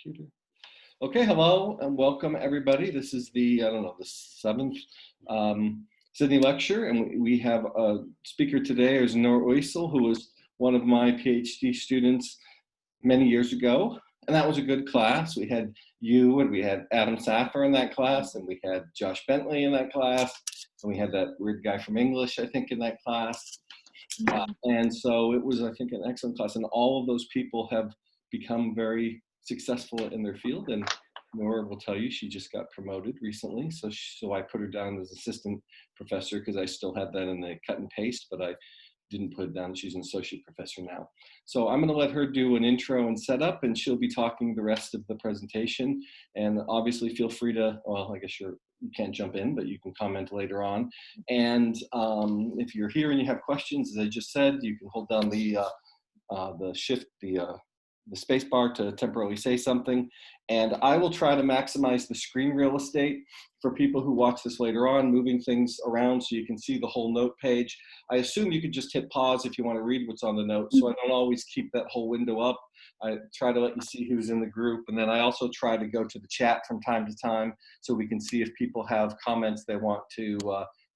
computer. Okay, hello and welcome everybody. This is the, the seventh Sydney lecture, and we have a speaker today is Nur Uysal, who was one of my PhD students many years ago. And that was a good class. We had you and we had Adam Saffer in that class, and we had Josh Bentley in that class, and we had that weird guy from English, I think, in that class. And so it was, I think, an excellent class. And all of those people have become very successful in their field. And Nora will tell you she just got promoted recently. So I put her down as assistant professor because I still had that in the cut and paste, but I didn't put it down. She's an associate professor now. So I'm going to let her do an intro and setup, and she'll be talking the rest of the presentation. And obviously feel free to, well, I guess you can't jump in, but you can comment later on. And if you're here and you have questions, as I just said, you can hold down the space bar to temporarily say something. And I will try to maximize the screen real estate for people who watch this later on, moving things around so you can see the whole note page. I assume you could just hit pause if you want to read what's on the note, so I don't always keep that whole window up. I try to let you see who's in the group, and then I also try to go to the chat from time to time so we can see if people have comments they want to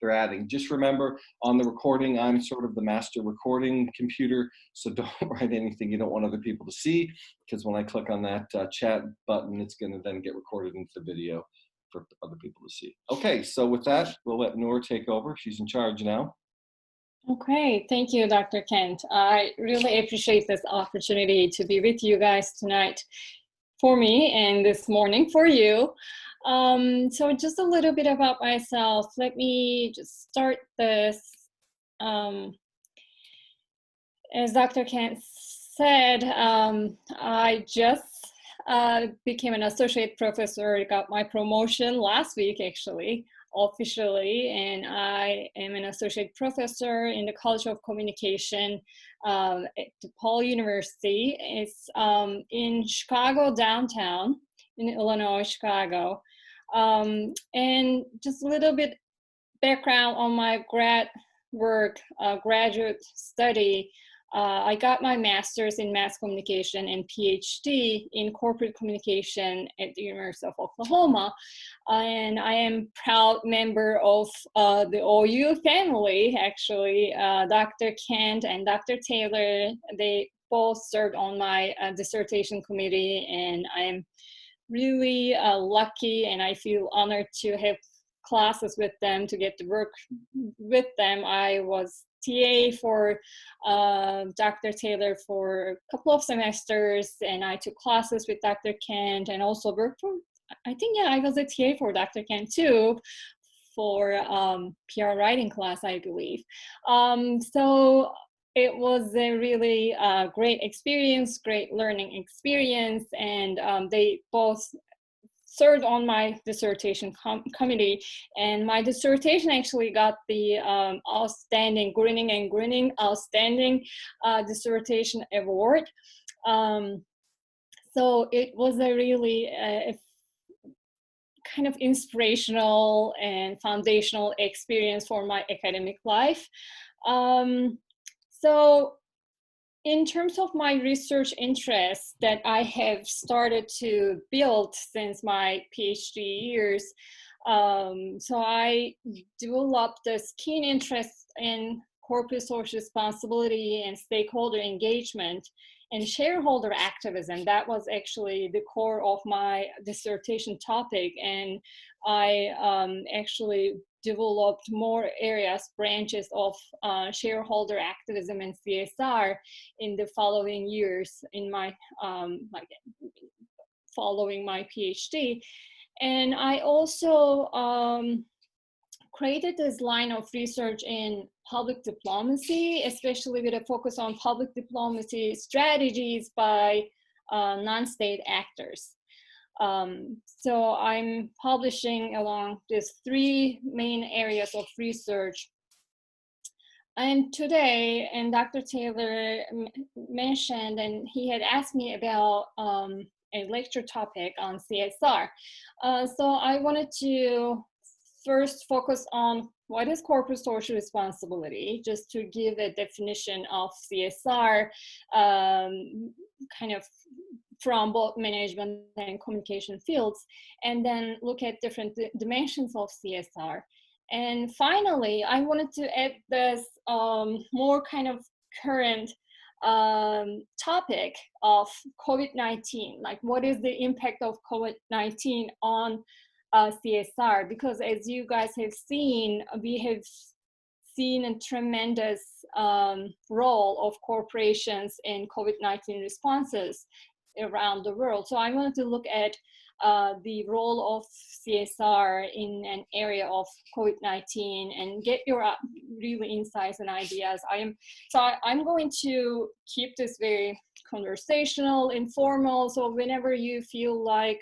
they're adding. Just remember, on the recording, I'm sort of the master recording computer, so don't write anything you don't want other people to see, because when I click on that chat button, it's going to then get recorded into the video for other people to see. Okay, so with that, we'll let Nur take over. She's in charge now. Okay, thank you, Dr. Kent. I really appreciate this opportunity to be with you guys tonight for me and this morning for you. So just a little bit about myself. Let me just start this. As Dr. Kent said, I just became an associate professor, got my promotion last week, actually, officially, and I am an associate professor in the College of Communication at DePaul University. It's in Chicago, downtown, in Illinois, Chicago. And just a little bit background on my graduate study. I got my master's in mass communication and PhD in corporate communication at the University of Oklahoma. And I am proud member of the OU family, actually. Dr. Kent and Dr. Taylor, they both served on my dissertation committee, and I am really lucky, and I feel honored to have classes with them, to get to work with them. I was TA for Dr. Taylor for a couple of semesters, and I took classes with Dr. Kent and also worked for, I think, yeah, I was a TA for Dr. Kent too, for PR writing class, I believe. So it was a really great experience, great learning experience, and they both served on my dissertation committee, and my dissertation actually got the outstanding Grinning Outstanding Dissertation Award. So it was a really kind of inspirational and foundational experience for my academic life. So in terms of my research interests that I have started to build since my PhD years, so I developed this keen interest in corporate social responsibility and stakeholder engagement and shareholder activism. That was actually the core of my dissertation topic, and I actually developed more areas, branches of shareholder activism and CSR in the following years in my, following my PhD. And I also created this line of research in public diplomacy, especially with a focus on public diplomacy strategies by non-state actors. So I'm publishing along these three main areas of research. And today, and Dr. Taylor mentioned, and he had asked me about a lecture topic on CSR. So I wanted to first focus on what is corporate social responsibility, just to give a definition of CSR, kind of from both management and communication fields, and then look at different dimensions of CSR. And finally, I wanted to add this more kind of current topic of COVID-19, like what is the impact of COVID-19 on CSR? Because as you guys have seen, we have seen a tremendous role of corporations in COVID-19 responses around the world. So I wanted to look at the role of CSR in an area of COVID-19 and get your really insights and ideas. I'm going to keep this very conversational, informal. So whenever you feel like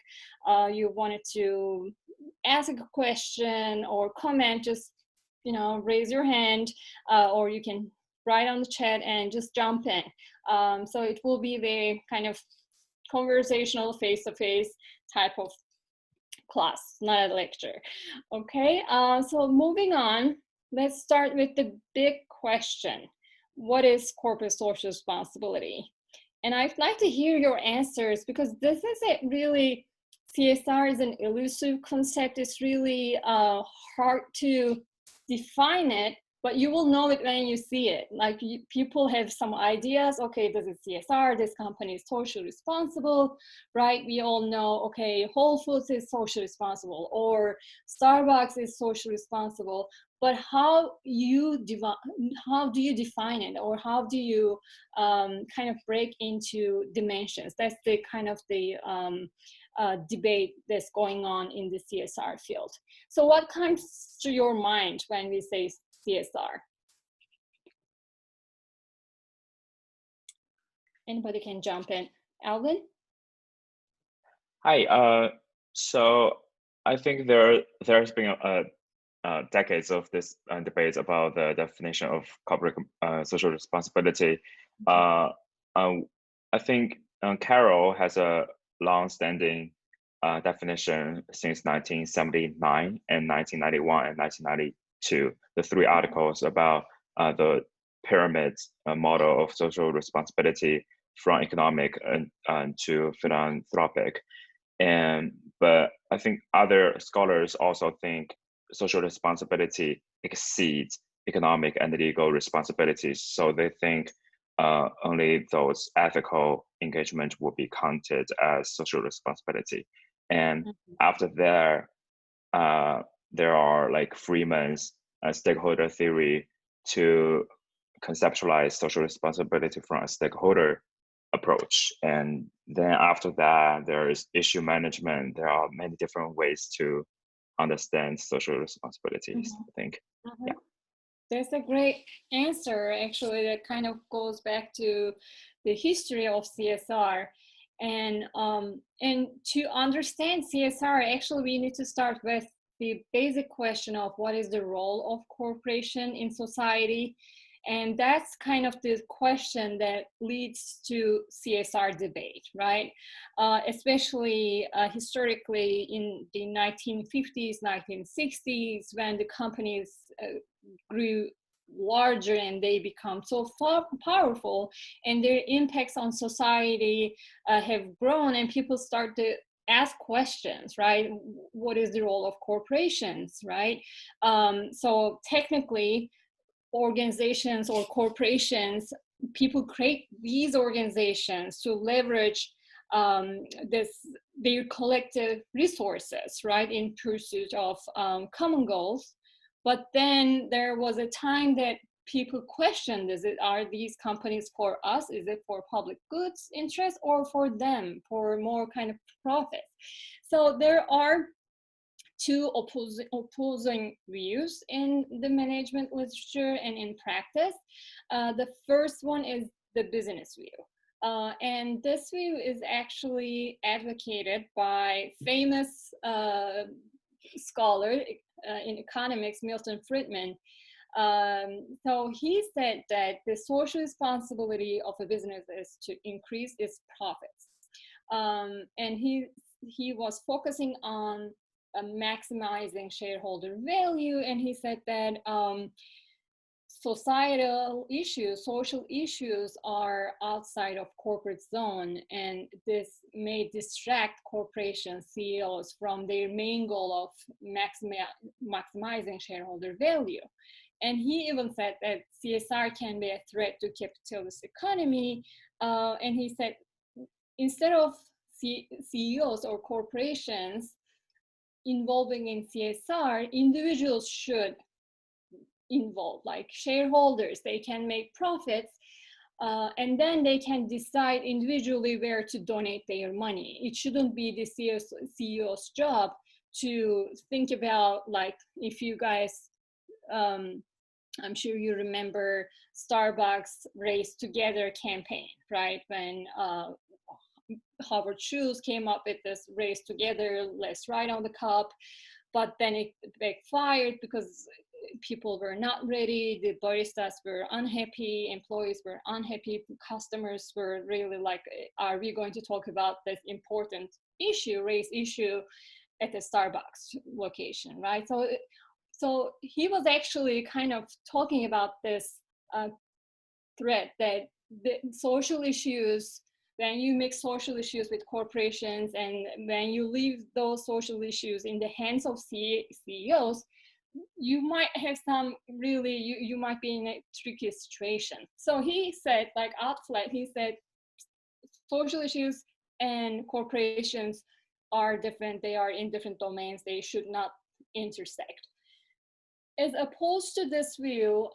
you wanted to ask a question or comment, just raise your hand, or you can write on the chat and just jump in. So it will be very kind of conversational, face-to-face type of class, not a lecture. Okay, so moving on, let's start with the big question. What is corporate social responsibility? And I'd like to hear your answers, because this is it really, CSR is an elusive concept. It's really hard to define it, but you will know it when you see it. Like people have some ideas, okay, this is CSR, this company is socially responsible, right? We all know, okay, Whole Foods is socially responsible, or Starbucks is socially responsible, but how do you define it, or how do you kind of break into dimensions? That's the kind of the debate that's going on in the CSR field. So what comes to your mind when we say CSR? Anybody can jump in. Alvin? Hi. So I think there's been decades of this debate about the definition of corporate social responsibility. I think Carroll has a long-standing definition since 1979 and 1991 and 1992. The three articles about the pyramid model of social responsibility from economic to philanthropic. But I think other scholars also think social responsibility exceeds economic and legal responsibilities. So they think only those ethical engagement will be counted as social responsibility. And after there are like Freeman's stakeholder theory to conceptualize social responsibility from a stakeholder approach. And then after that, there is issue management. There are many different ways to understand social responsibilities, I think. Yeah. That's a great answer. Actually, that kind of goes back to the history of CSR. And to understand CSR, actually, we need to start with the basic question of what is the role of corporation in society. And that's kind of the question that leads to CSR debate, right? Especially historically in the 1950s, 1960s, when the companies grew larger and they become so powerful, and their impacts on society have grown, and people start to ask questions, right? What is the role of corporations, right? So technically, organizations or corporations, people create these organizations to leverage their collective resources, right, in pursuit of common goals. But then there was a time that people questioned, are these companies for us? Is it for public goods interest, or for them, for more kind of profit? So there are two opposing views in the management literature and in practice. The first one is the business view. And this view is actually advocated by famous scholar in economics, Milton Friedman. So he said that the social responsibility of a business is to increase its profits. And he was focusing on maximizing shareholder value, and he said that societal issues, social issues are outside of corporate zone, and this may distract corporation CEOs from their main goal of maximizing shareholder value. And he even said that CSR can be a threat to capitalist economy. And he said, instead of CEOs or corporations involving in CSR, individuals should involve, like shareholders. They can make profits, and then they can decide individually where to donate their money. It shouldn't be the CEO's job to think about, like, if you guys, I'm sure you remember Starbucks Race Together campaign, right? When Harvard Shoes came up with this Race Together, let's write on the cup, but then it backfired because people were not ready, the baristas were unhappy, employees were unhappy, customers were really like, are we going to talk about this important issue, race issue, at the Starbucks location, right? So he was actually kind of talking about this threat that the social issues, when you mix social issues with corporations and when you leave those social issues in the hands of CEOs, you might have some really, you might be in a tricky situation. So he said, like out flat, he said, social issues and corporations are different. They are in different domains. They should not intersect. As opposed to this view,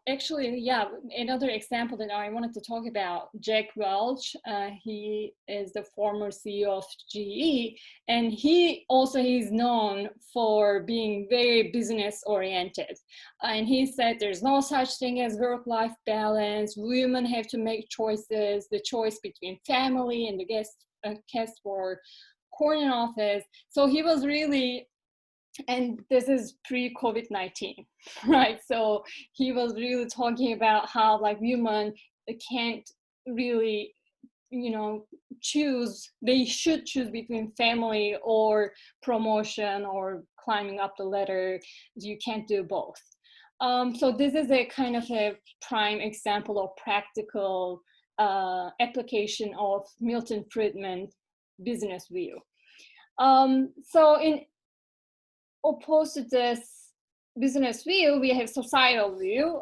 actually, yeah, another example that I wanted to talk about, Jack Welch, he is the former CEO of GE, and he's known for being very business oriented. And he said there's no such thing as work-life balance. Women have to make choices, the choice between family and the guest for corner office. So he was really, and this is pre-COVID-19, right? So he was really talking about how like women can't really, choose, they should choose between family or promotion or climbing up the ladder. You can't do both. So this is a kind of a prime example of practical application of Milton Friedman's business view. So in opposed to this business view, we have societal view.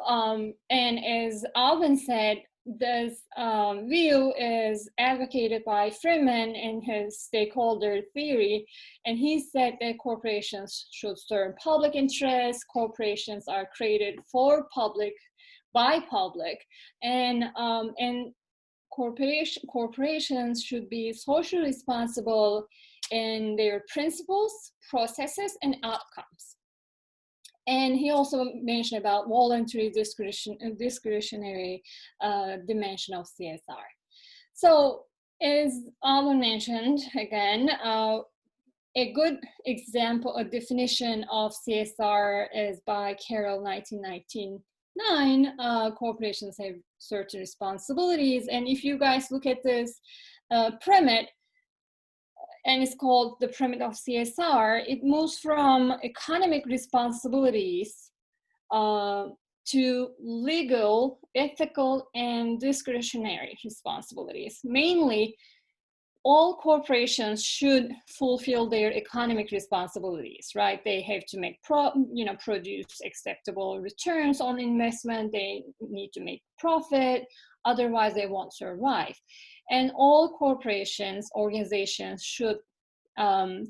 And as Alvin said, this view is advocated by Friedman in his stakeholder theory. And he said that corporations should serve public interest. Corporations are created for public, by public. And corporations should be socially responsible in their principles, processes, and outcomes. And he also mentioned about voluntary discretionary dimension of CSR. So as Alvin mentioned, again, a good example, a definition of CSR is by Carroll 1999, corporations have certain responsibilities. And if you guys look at this pyramid, and it's called the Pyramid of CSR, it moves from economic responsibilities to legal, ethical, and discretionary responsibilities. Mainly, all corporations should fulfill their economic responsibilities, right? They have to make produce acceptable returns on investment. They need to make profit, otherwise they won't survive. And all corporations, organizations should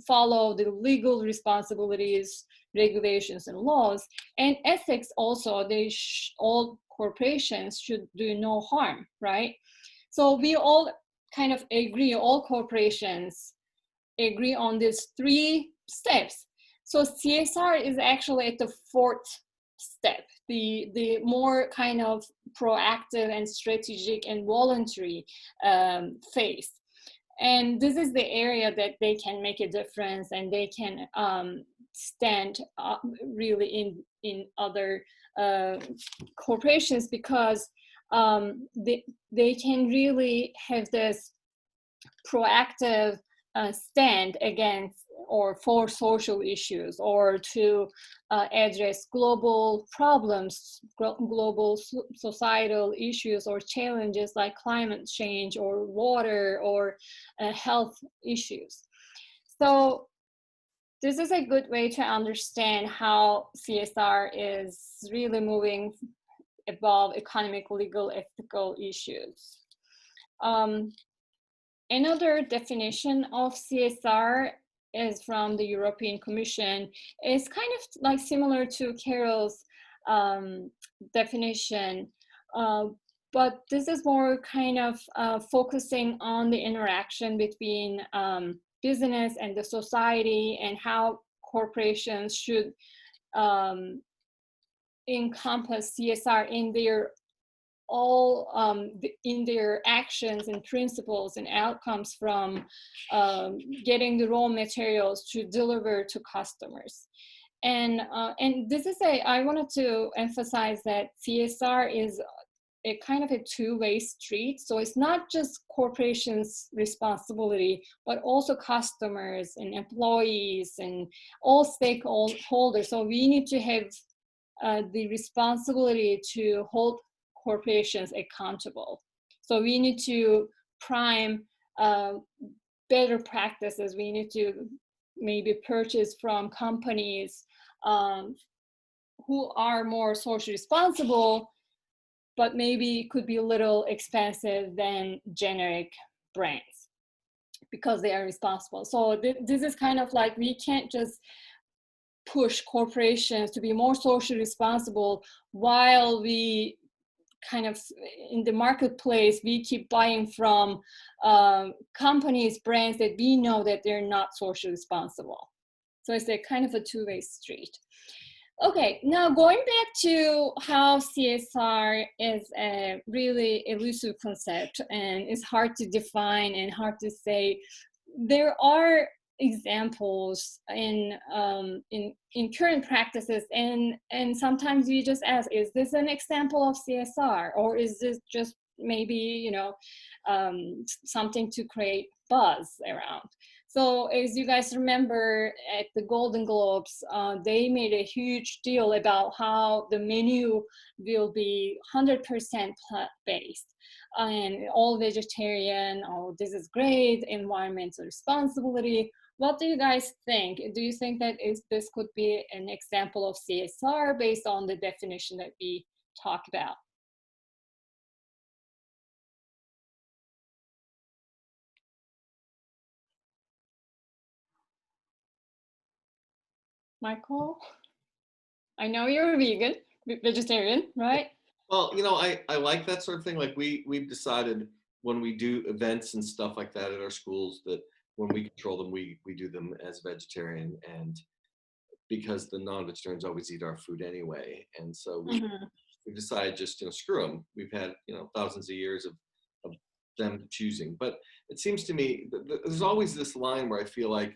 follow the legal responsibilities, regulations, and laws. And ethics also, all corporations should do no harm, right? So we all kind of agree, all corporations agree on these 3 steps. So CSR is actually at the 4th step, the more kind of proactive and strategic and voluntary phase. And this is the area that they can make a difference, and they can stand up really in other corporations, because they can really have this proactive stand against or for social issues, or to address global problems, global societal issues or challenges like climate change or water or health issues. So this is a good way to understand how CSR is really moving above economic, legal, ethical issues. Another definition of CSR is from the European Commission. It's kind of like similar to Carol's definition, but this is more kind of focusing on the interaction between business and the society, and how corporations should encompass CSR in their in their actions and principles and outcomes, from getting the raw materials to deliver to customers. And this is I wanted to emphasize that CSR is a kind of a two-way street. So it's not just corporations' responsibility, but also customers and employees and all stakeholders. So we need to have the responsibility to hold corporations accountable. So we need to prime better practices. We need to maybe purchase from companies who are more socially responsible, but maybe could be a little expensive than generic brands because they are responsible. So this is kind of like, we can't just push corporations to be more socially responsible while we kind of in the marketplace, we keep buying from companies, brands that we know that they're not socially responsible. So it's a kind of a two-way street. Okay, now going back to how CSR is a really elusive concept and it's hard to define and hard to say. There are examples in current practices, and sometimes we just ask, is this an example of CSR, or is this just maybe something to create buzz around? So as you guys remember, at the Golden Globes, they made a huge deal about how the menu will be 100% plant-based and all vegetarian. Oh, this is great, environmental responsibility. What do you guys think? Do you think that this could be an example of CSR based on the definition that we talked about? Michael, I know you're a vegan, vegetarian, right? Well, I like that sort of thing. Like we've decided when we do events and stuff like that at our schools that when we control them, we do them as vegetarian, and because the non-vegetarians always eat our food anyway. And so we decided just, screw them. We've had, thousands of years of them choosing. But it seems to me there's always this line where I feel like,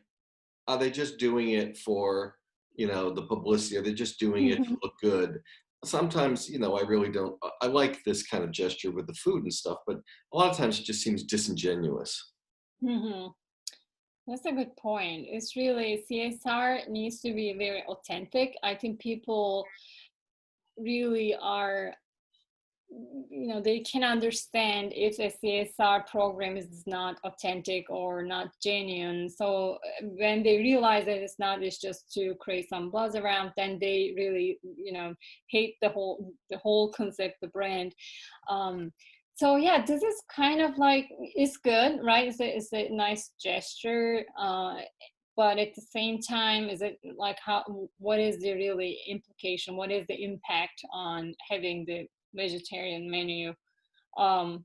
are they just doing it for, the publicity? Are they just doing it to look good? Sometimes, I really don't, I like this kind of gesture with the food and stuff, but a lot of times it just seems disingenuous. That's a good point. It's really, CSR needs to be very authentic. I think people really are, they can understand if a CSR program is not authentic or not genuine. So when they realize that it's not, it's just to create some buzz around, then they really, hate the whole concept, the brand. So yeah, this is kind of like, it's good, right? It's a nice gesture, but at the same time, is it like what is the really implication? What is the impact on having the vegetarian menu?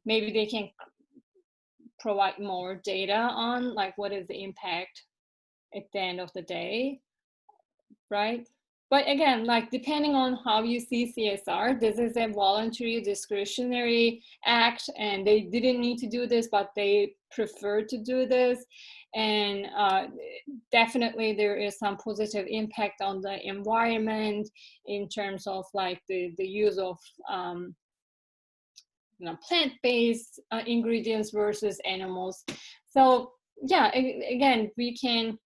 Maybe they can provide more data on like what is the impact at the end of the day, right? But again, like depending on how you see CSR, this is a voluntary discretionary act, and they didn't need to do this, but they prefer to do this. And definitely there is some positive impact on the environment in terms of like the use of plant-based ingredients versus animals. So yeah, again, we can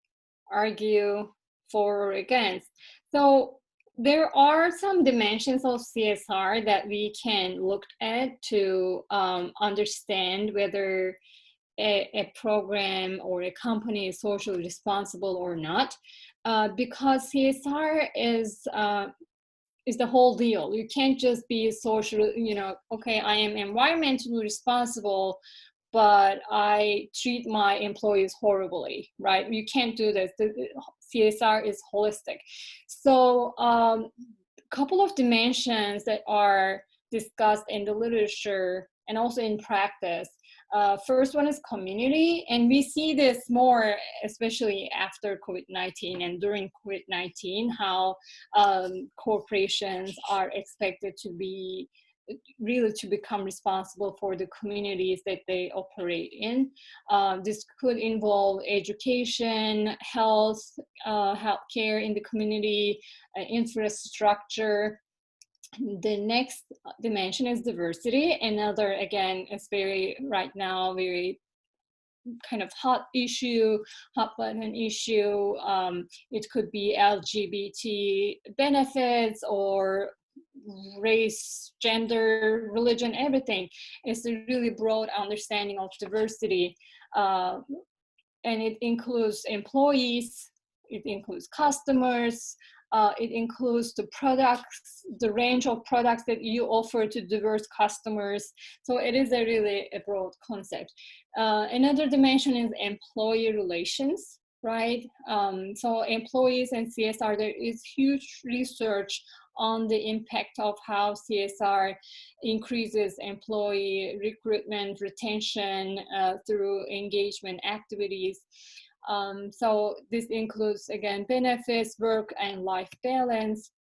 argue for or against. So there are some dimensions of CSR that we can look at to understand whether a program or a company is socially responsible or not, because CSR is the whole deal. You can't just be social, okay, I am environmentally responsible, but I treat my employees horribly, right? You can't do this. The CSR is holistic. So a couple of dimensions that are discussed in the literature and also in practice. First one is community, and we see this more, especially after COVID-19 and during COVID-19, how corporations are expected to be really to become responsible for the communities that they operate in. This could involve education, health, healthcare in the community, infrastructure. The next dimension is diversity. Another, again, is right now, very kind of hot button issue. It could be LGBT benefits or race, gender, religion, everything. It's a really broad understanding of diversity. And it includes employees, it includes customers, it includes the products, the range of products that you offer to diverse customers. So it is a broad concept. Another dimension is employee relations, right? So employees and CSR, there is huge research on the impact of how CSR increases employee recruitment, retention through engagement activities. So this includes, again, benefits, work and life balance.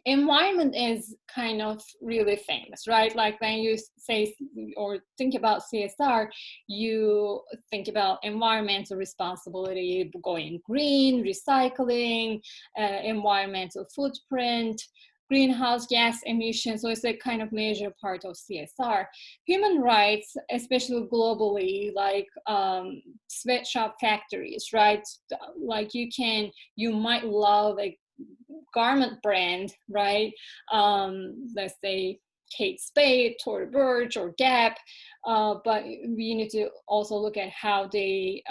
Environment is kind of really famous, right? Like when you say or think about CSR, you think about environmental responsibility, going green, recycling, environmental footprint, greenhouse gas emissions. So it's a kind of major part of CSR. Human rights, especially globally, like sweatshop factories, right? Like you might love a garment brand, right? Let's say Kate Spade, Tory Burch, or Gap, but we need to also look at how they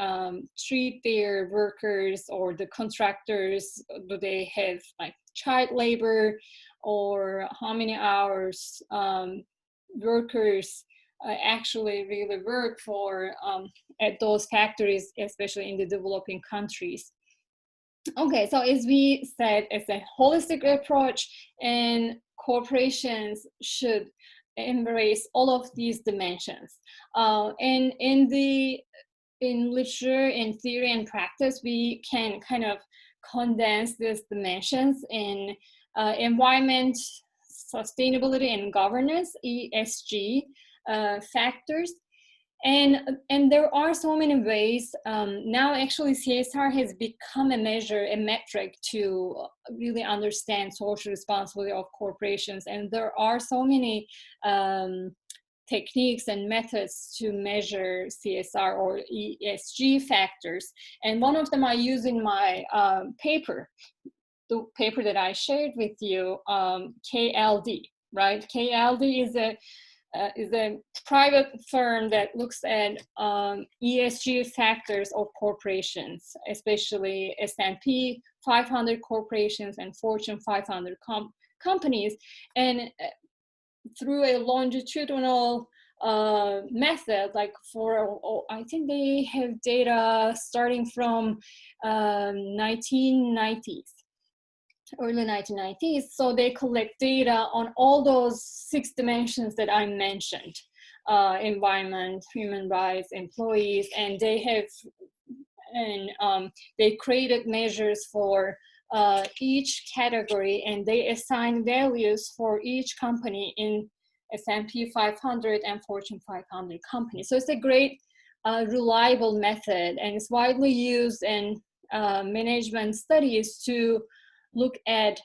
treat their workers or the contractors. Do they have like child labor, or how many hours workers actually really work for at those factories, especially in the developing countries? Okay, so as we said, it's a holistic approach, and corporations should embrace all of these dimensions. And in literature, in theory and practice, we can kind of condense these dimensions in environment, sustainability, and governance, ESG factors. And there are so many ways. Now actually CSR has become a metric to really understand social responsibility of corporations. And there are so many techniques and methods to measure CSR or ESG factors. And one of them I use in my paper, the paper that I shared with you, KLD, right? KLD is a private firm that looks at ESG factors of corporations, especially S&P 500 corporations and Fortune 500 companies. And through a longitudinal method, like I think they have data starting from 1990s. Early 1990s, so they collect data on all those 6 dimensions that I mentioned: environment, human rights, employees, and they created measures for each category, and they assign values for each company in S&P 500 and Fortune 500 companies. So it's a great, reliable method, and it's widely used in management studies to look at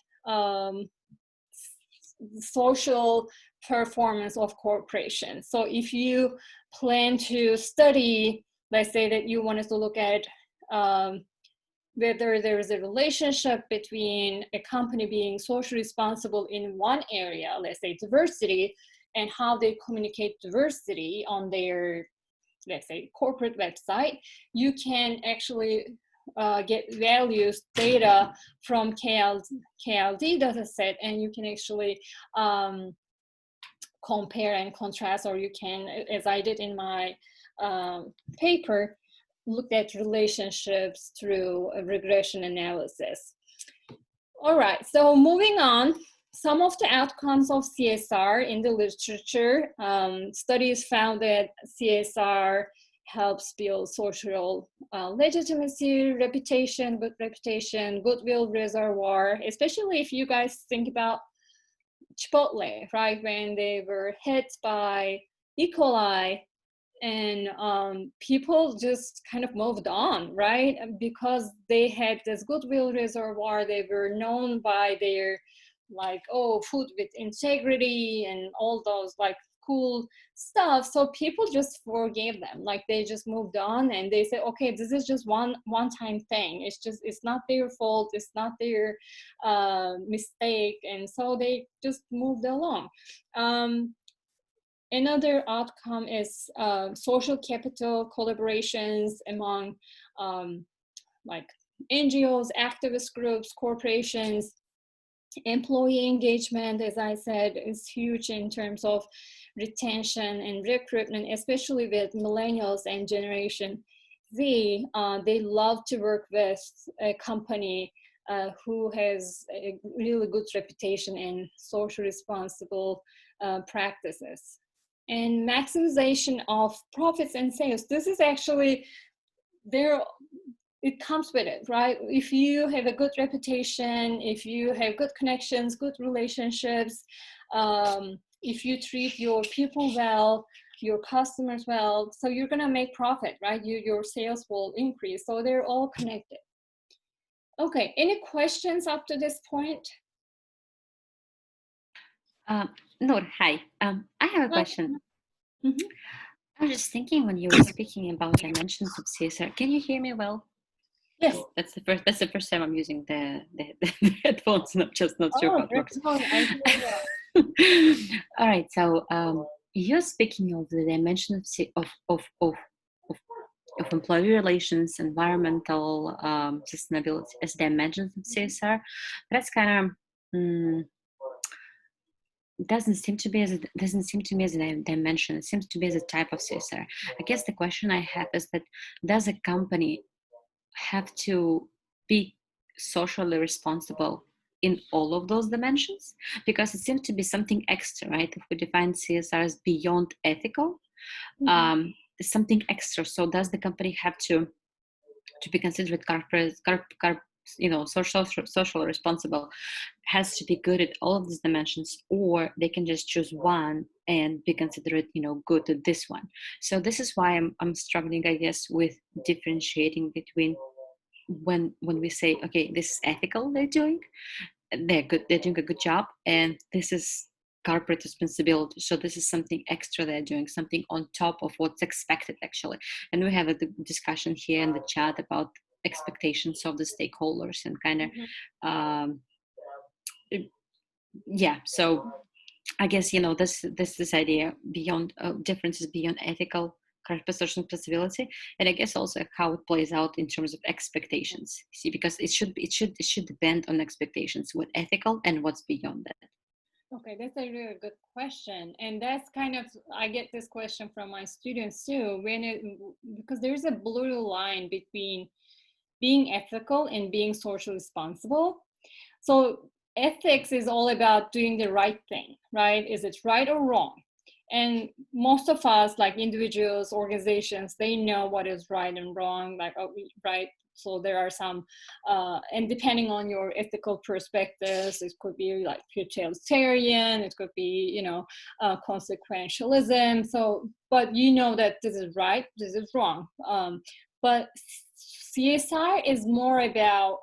social performance of corporations. So if you plan to study let's say that you wanted to look at whether there is a relationship between a company being socially responsible in one area, let's say diversity, and how they communicate diversity on their, let's say, corporate website, you can actually get values data from KLD data set, and you can actually compare and contrast, or you can, as I did in my paper, look at relationships through a regression analysis. All right, so moving on, some of the outcomes of CSR in the literature, studies found that CSR helps build social legitimacy, reputation, good reputation, goodwill reservoir, especially if you guys think about Chipotle, right? When they were hit by E. coli, and people just kind of moved on, right? Because they had this goodwill reservoir. They were known by their, like, oh, food with integrity and all those like cool stuff. So people just forgave them. Like, they just moved on, and they say, okay, this is just one-time thing. It's not their fault. It's not their mistake. And so they just moved along. Another outcome is social capital collaborations among like NGOs, activist groups, corporations. Employee engagement, as I said, is huge in terms of retention and recruitment, especially with millennials and Generation Z. They love to work with a company who has a really good reputation in social responsible practices. And maximization of profits and sales. This is actually there. It comes with it, right? If you have a good reputation, if you have good connections, good relationships, if you treat your people well, your customers well, so you're gonna make profit, right? Your sales will increase. So they're all connected. Okay, any questions up to this point? Nur, hi. I have a question. Mm-hmm. I was just thinking when you were speaking about dimensions of CSR. Can you hear me well? Yes. That's the first time I'm using the headphones. Not sure how it works. All right. So you're speaking of the dimensions of employee relations, environmental sustainability as dimensions of CSR. That's kind of doesn't seem to me as a dimension. It seems to be as a type of CSR. I guess the question I have is that does a company have to be socially responsible in all of those dimensions? Because it seems to be something extra, right? If we define CSR as beyond ethical, something extra. So does the company have to be considered social responsible, has to be good at all of these dimensions, or they can just choose one and be considered, good at this one? So this is why I'm struggling, I guess, with differentiating between when we say, okay, this is ethical, they're doing a good job, and this is corporate responsibility. So this is something extra they're doing, something on top of what's expected, actually. And we have a discussion here in the chat about expectations of the stakeholders and kind of so I guess this idea beyond differences beyond ethical corporate responsibility, and I guess also how it plays out in terms of expectations. See, because it should depend on expectations, what ethical and what's beyond that. Okay, that's a really good question. And that's kind of, I get this question from my students too, because there's a blurry line between being ethical and being socially responsible. So ethics is all about doing the right thing, right? Is it right or wrong? And most of us, like individuals, organizations, they know what is right and wrong, like, right? So there are some, and depending on your ethical perspectives, it could be like utilitarian, it could be, consequentialism. So, but that this is right, this is wrong. But CSR is more about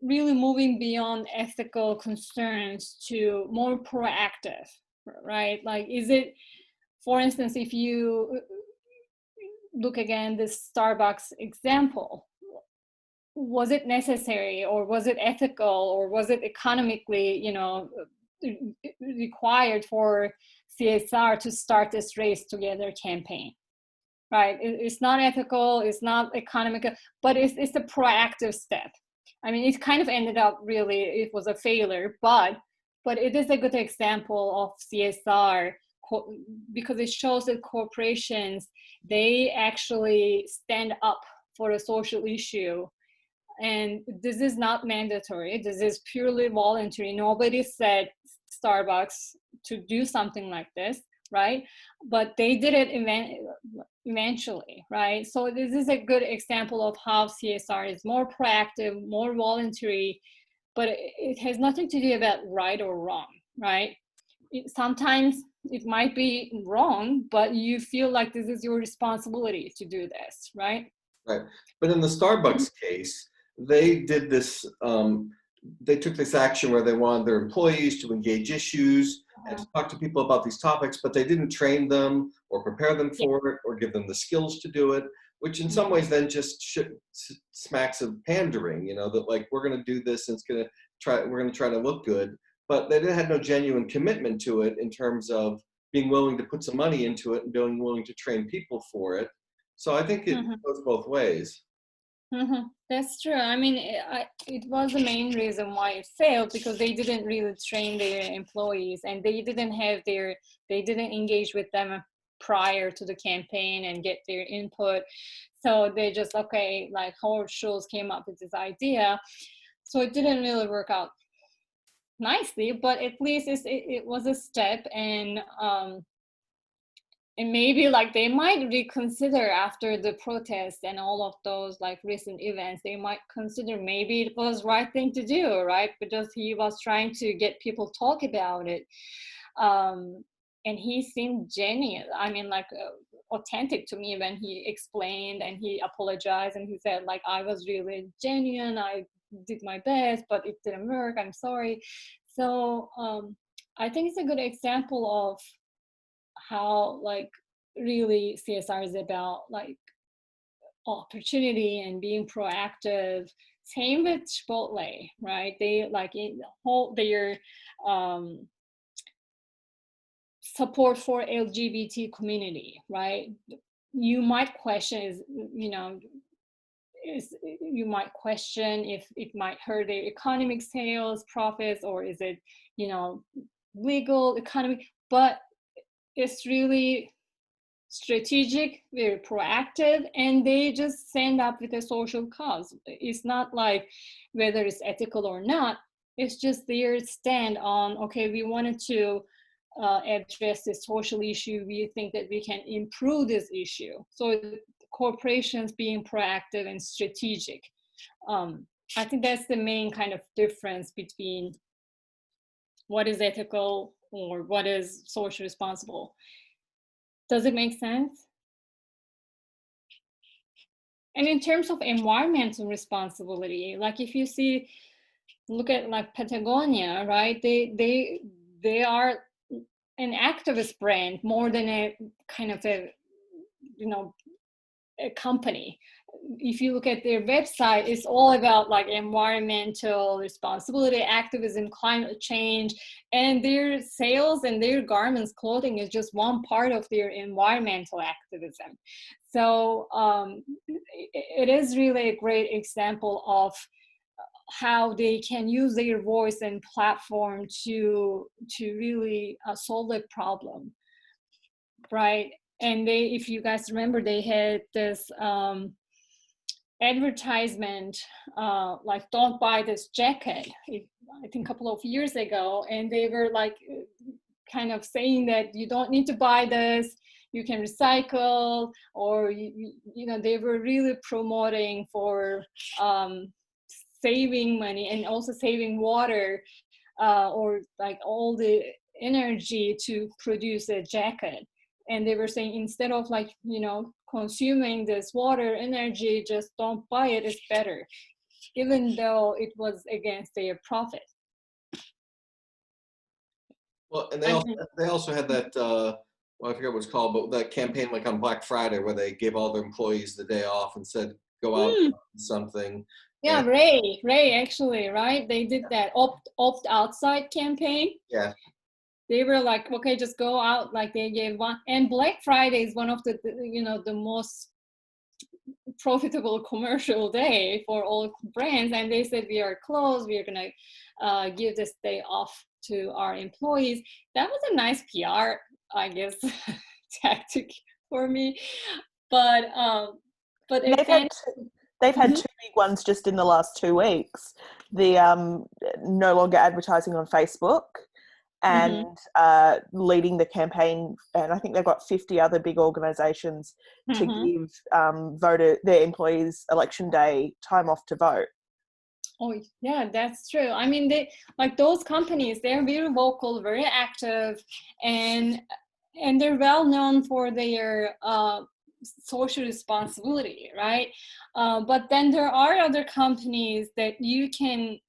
really moving beyond ethical concerns to more proactive, right? Like, is it, for instance, if you look again this Starbucks example. Was it necessary, or was it ethical, or was it economically, required for CSR to start this Race Together campaign? Right? It's not ethical, it's not economical, but it's a proactive step. I mean, it kind of ended up really, it was a failure, but it is a good example of CSR because it shows that corporations, they actually stand up for a social issue. And this is not mandatory. This is purely voluntary. Nobody said Starbucks to do something like this, right? But they did it eventually, right? So this is a good example of how CSR is more proactive, more voluntary, but it has nothing to do about right or wrong, right? Sometimes it might be wrong, but you feel like this is your responsibility to do this, right? Right. But in the Starbucks case, they did this, they took this action where they wanted their employees to engage issues and to talk to people about these topics, but they didn't train them or prepare them for it or give them the skills to do it, which in some ways then just smacks of pandering, that like, we're going to do this and we're going to try to look good, but they had no genuine commitment to it in terms of being willing to put some money into it and being willing to train people for it. So I think it goes both ways. That's true. I mean, it was the main reason why it failed, because they didn't really train their employees, and they didn't engage with them prior to the campaign and get their input. So they just, like Howard Schultz came up with this idea. So it didn't really work out nicely, but at least it was a step, and maybe like they might reconsider after the protests and all of those like recent events. They might consider maybe it was the right thing to do, right? Because he was trying to get people talk about it. And he seemed genuine. I mean, like authentic to me when he explained and he apologized and he said like, I was really genuine. I did my best, but it didn't work. I'm sorry. So I think it's a good example of how like really CSR is about like opportunity and being proactive. Same with Chipotle, right? They like hold their support for LGBT community, right? You might question you might question if it might hurt their economic sales, profits, or is it, legal economy, but it's really strategic, very proactive, and they just stand up with a social cause. It's not like whether it's ethical or not, it's just their stand on, okay, we wanted to address this social issue, we think that we can improve this issue. So corporations being proactive and strategic. I think that's the main kind of difference between what is ethical or what is socially responsible. Does it make sense? And in terms of environmental responsibility, like if you look at like Patagonia, right? They are an activist brand more than a kind of a company. If you look at their website, it's all about like environmental responsibility, activism, climate change, and their sales and their garments, clothing is just one part of their environmental activism. So it is really a great example of how they can use their voice and platform to really solve a problem, right? And if you guys remember, they had this advertisement, like don't buy this jacket, I think a couple of years ago, and they were like kind of saying that you don't need to buy this, you can recycle, or they were really promoting for saving money and also saving water, or like all the energy to produce a jacket. And they were saying instead of like consuming this water energy, just don't buy it, it's better, even though it was against their profit. Well, and they also had that well, I forget what it's called, but that campaign like on Black Friday where they gave all their employees the day off and said, go out and do something. Yeah, And, Ray actually, right? They did that opt outside campaign. yeah. They were like, okay, just go out. Like they gave one. And Black Friday is one of the the most profitable commercial day for all brands. And they said, we are closed. We are going to give this day off to our employees. That was a nice PR, I guess, tactic for me. But they've had two big ones just in the last 2 weeks. The no longer advertising on Facebook and leading the campaign. And I think they've got 50 other big organizations to give their employees election day time off to vote. Oh, yeah, that's true. I mean, they like those companies, they're very vocal, very active, and they're well known for their social responsibility, right? But then there are other companies that you can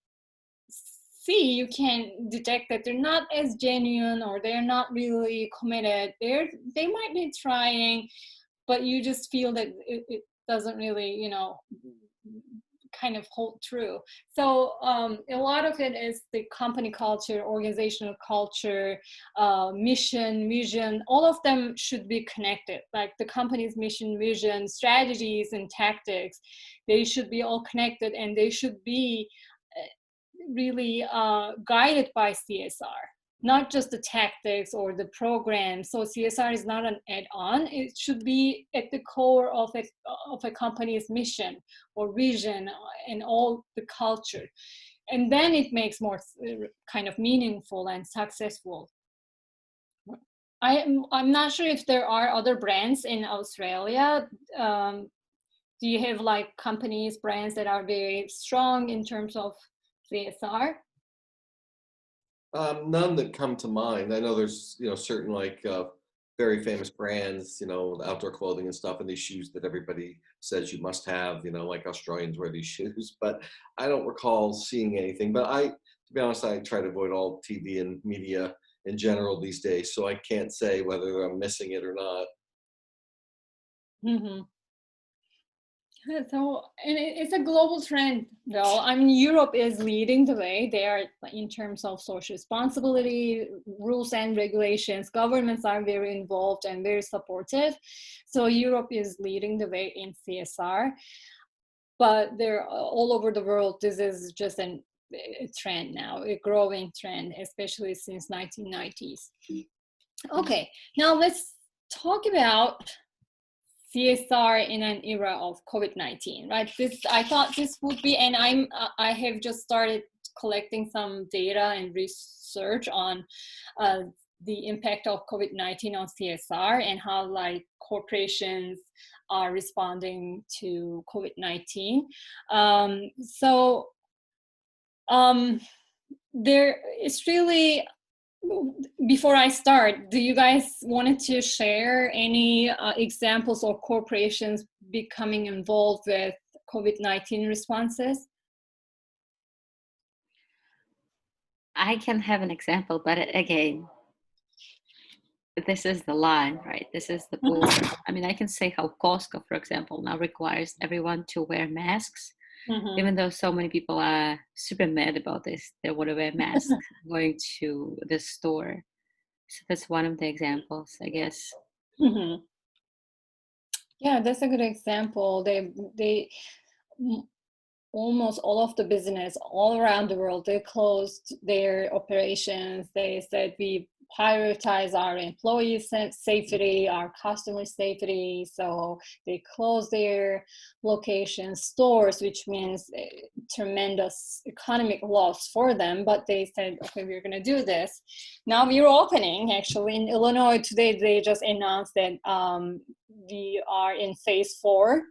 detect that they're not as genuine, or they're not really committed. They might be trying, but you just feel that it doesn't really, kind of hold true. So a lot of it is the company culture, organizational culture, mission, vision. All of them should be connected. Like the company's mission, vision, strategies, and tactics, they should be all connected, and they should be really guided by CSR, not just the tactics or the program. So CSR is not an add-on. It should be at the core of a company's mission or vision and all the culture. And then it makes more kind of meaningful and successful. I'm not sure if there are other brands in Australia. Do you have like companies, brands that are very strong in terms of CSR? None that come to mind. I know there's, certain like very famous brands, outdoor clothing and stuff, and these shoes that everybody says you must have, like Australians wear these shoes, but I don't recall seeing anything. But to be honest, I try to avoid all TV and media in general these days, so I can't say whether I'm missing it or not. So, and it's a global trend, though. I mean, Europe is leading the way. They are, in terms of social responsibility, rules and regulations. Governments are very involved and very supportive. So Europe is leading the way in CSR. But they're all over the world. This is just a trend now, a growing trend, especially since 1990s. Okay, now let's talk about CSR in an era of COVID-19, right? I thought this would be, and I have just started collecting some data and research on the impact of COVID-19 on CSR and how like corporations are responding to COVID-19. There is really, before I start, do you guys wanted to share any examples of corporations becoming involved with COVID-19 responses? I can have an example, but again, this is the line, right? This is the border. I mean, I can say how Costco, for example, now requires everyone to wear masks. Even though so many people are super mad about this, they want to wear masks going to the store. So that's one of the examples, I guess. Yeah, that's a good example. They almost all of the business all around the world, they closed their operations. They said we prioritize our employees' safety, our customers' safety. So they closed their locations, stores, which means tremendous economic loss for them. But they said, okay, we're going to do this. Now we're opening. Actually, in Illinois today, they just announced that we are in phase 4.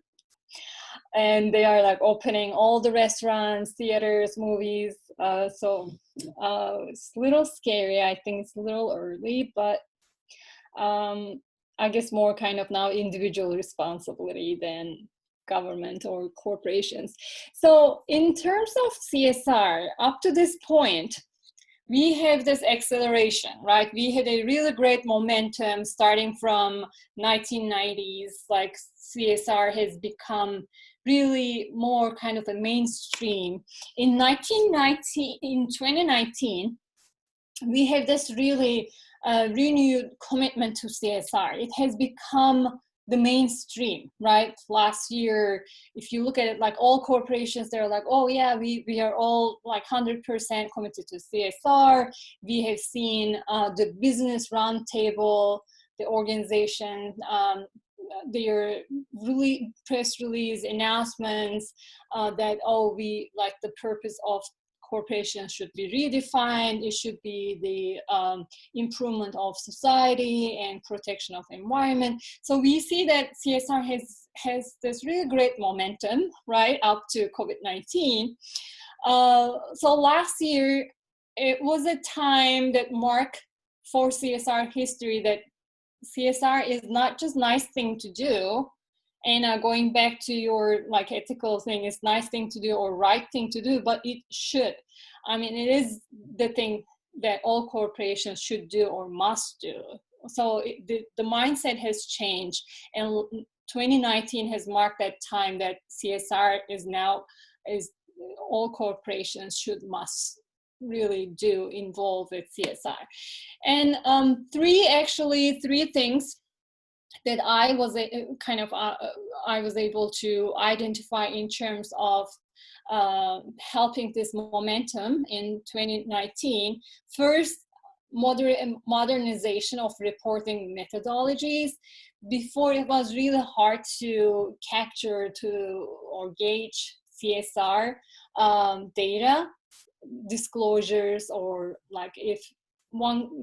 And they are like opening all the restaurants, theaters, movies. So it's a little scary. I think it's a little early, but I guess more kind of now individual responsibility than government or corporations. So in terms of CSR, up to this point, we have this acceleration, right? We had a really great momentum starting from 1990s, like CSR has become really more kind of a mainstream. In 2019, we have this really renewed commitment to CSR. It has become the mainstream, right? Last year, if you look at it, like all corporations, they're like, oh yeah, we are all like 100% committed to CSR. We have seen the Business Roundtable, the organization, their really press release announcements that, oh, we like the purpose of corporations should be redefined. It should be the improvement of society and protection of environment. So we see that CSR has this really great momentum, right, up to COVID-19. So last year, it was a time that marked for CSR history that CSR is not just nice thing to do, and going back to your like ethical thing, it's nice thing to do or right thing to do, but it should. I mean, it is the thing that all corporations should do or must do. So the mindset has changed, and 2019 has marked that time that CSR is all corporations must really do involve with CSR. And three things that I was I was able to identify in terms of helping this momentum in 2019. First, modernization of reporting methodologies. Before, it was really hard to capture or gauge CSR data, disclosures, or like if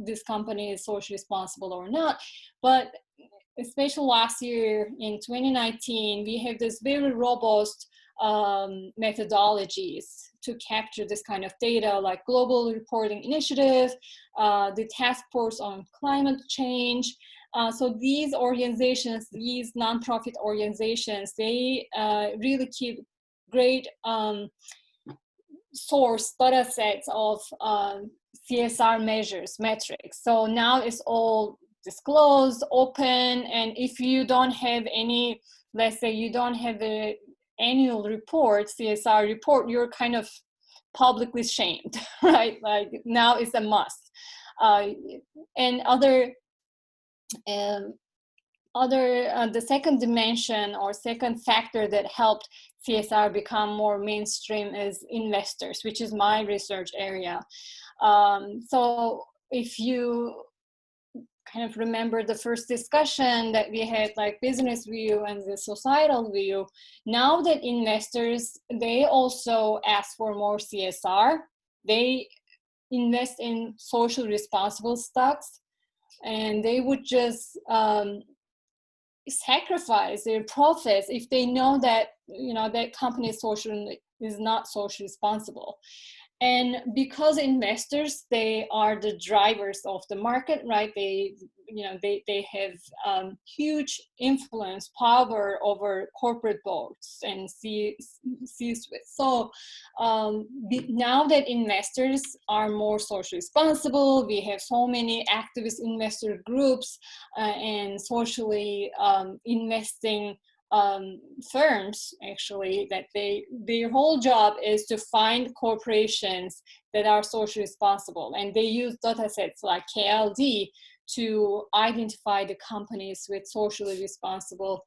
this company is socially responsible or not. But especially last year in 2019, we have this very robust methodologies to capture this kind of data, like Global Reporting Initiative, the Task Force on Climate Change. So these organizations, these nonprofit organizations, they really keep great source data sets of CSR measures, metrics. So now it's all disclosed, open, and if you don't have any, let's say you don't have the annual report, CSR report, you're kind of publicly shamed, right? Like now it's a must. And the second dimension or second factor that helped CSR become more mainstream is investors, which is my research area. So if you kind of remember the first discussion that we had, like business view and the societal view, now that investors, they also ask for more CSR, they invest in social responsible stocks, and they would just sacrifice their profits if they know that, you know, that company is not socially responsible. And because investors, they are the drivers of the market, right? They have huge influence, power over corporate boards and C-suite. So now that investors are more socially responsible, we have so many activist investor groups and socially investing firms, actually, that their whole job is to find corporations that are socially responsible, and they use data sets like KLD to identify the companies with socially responsible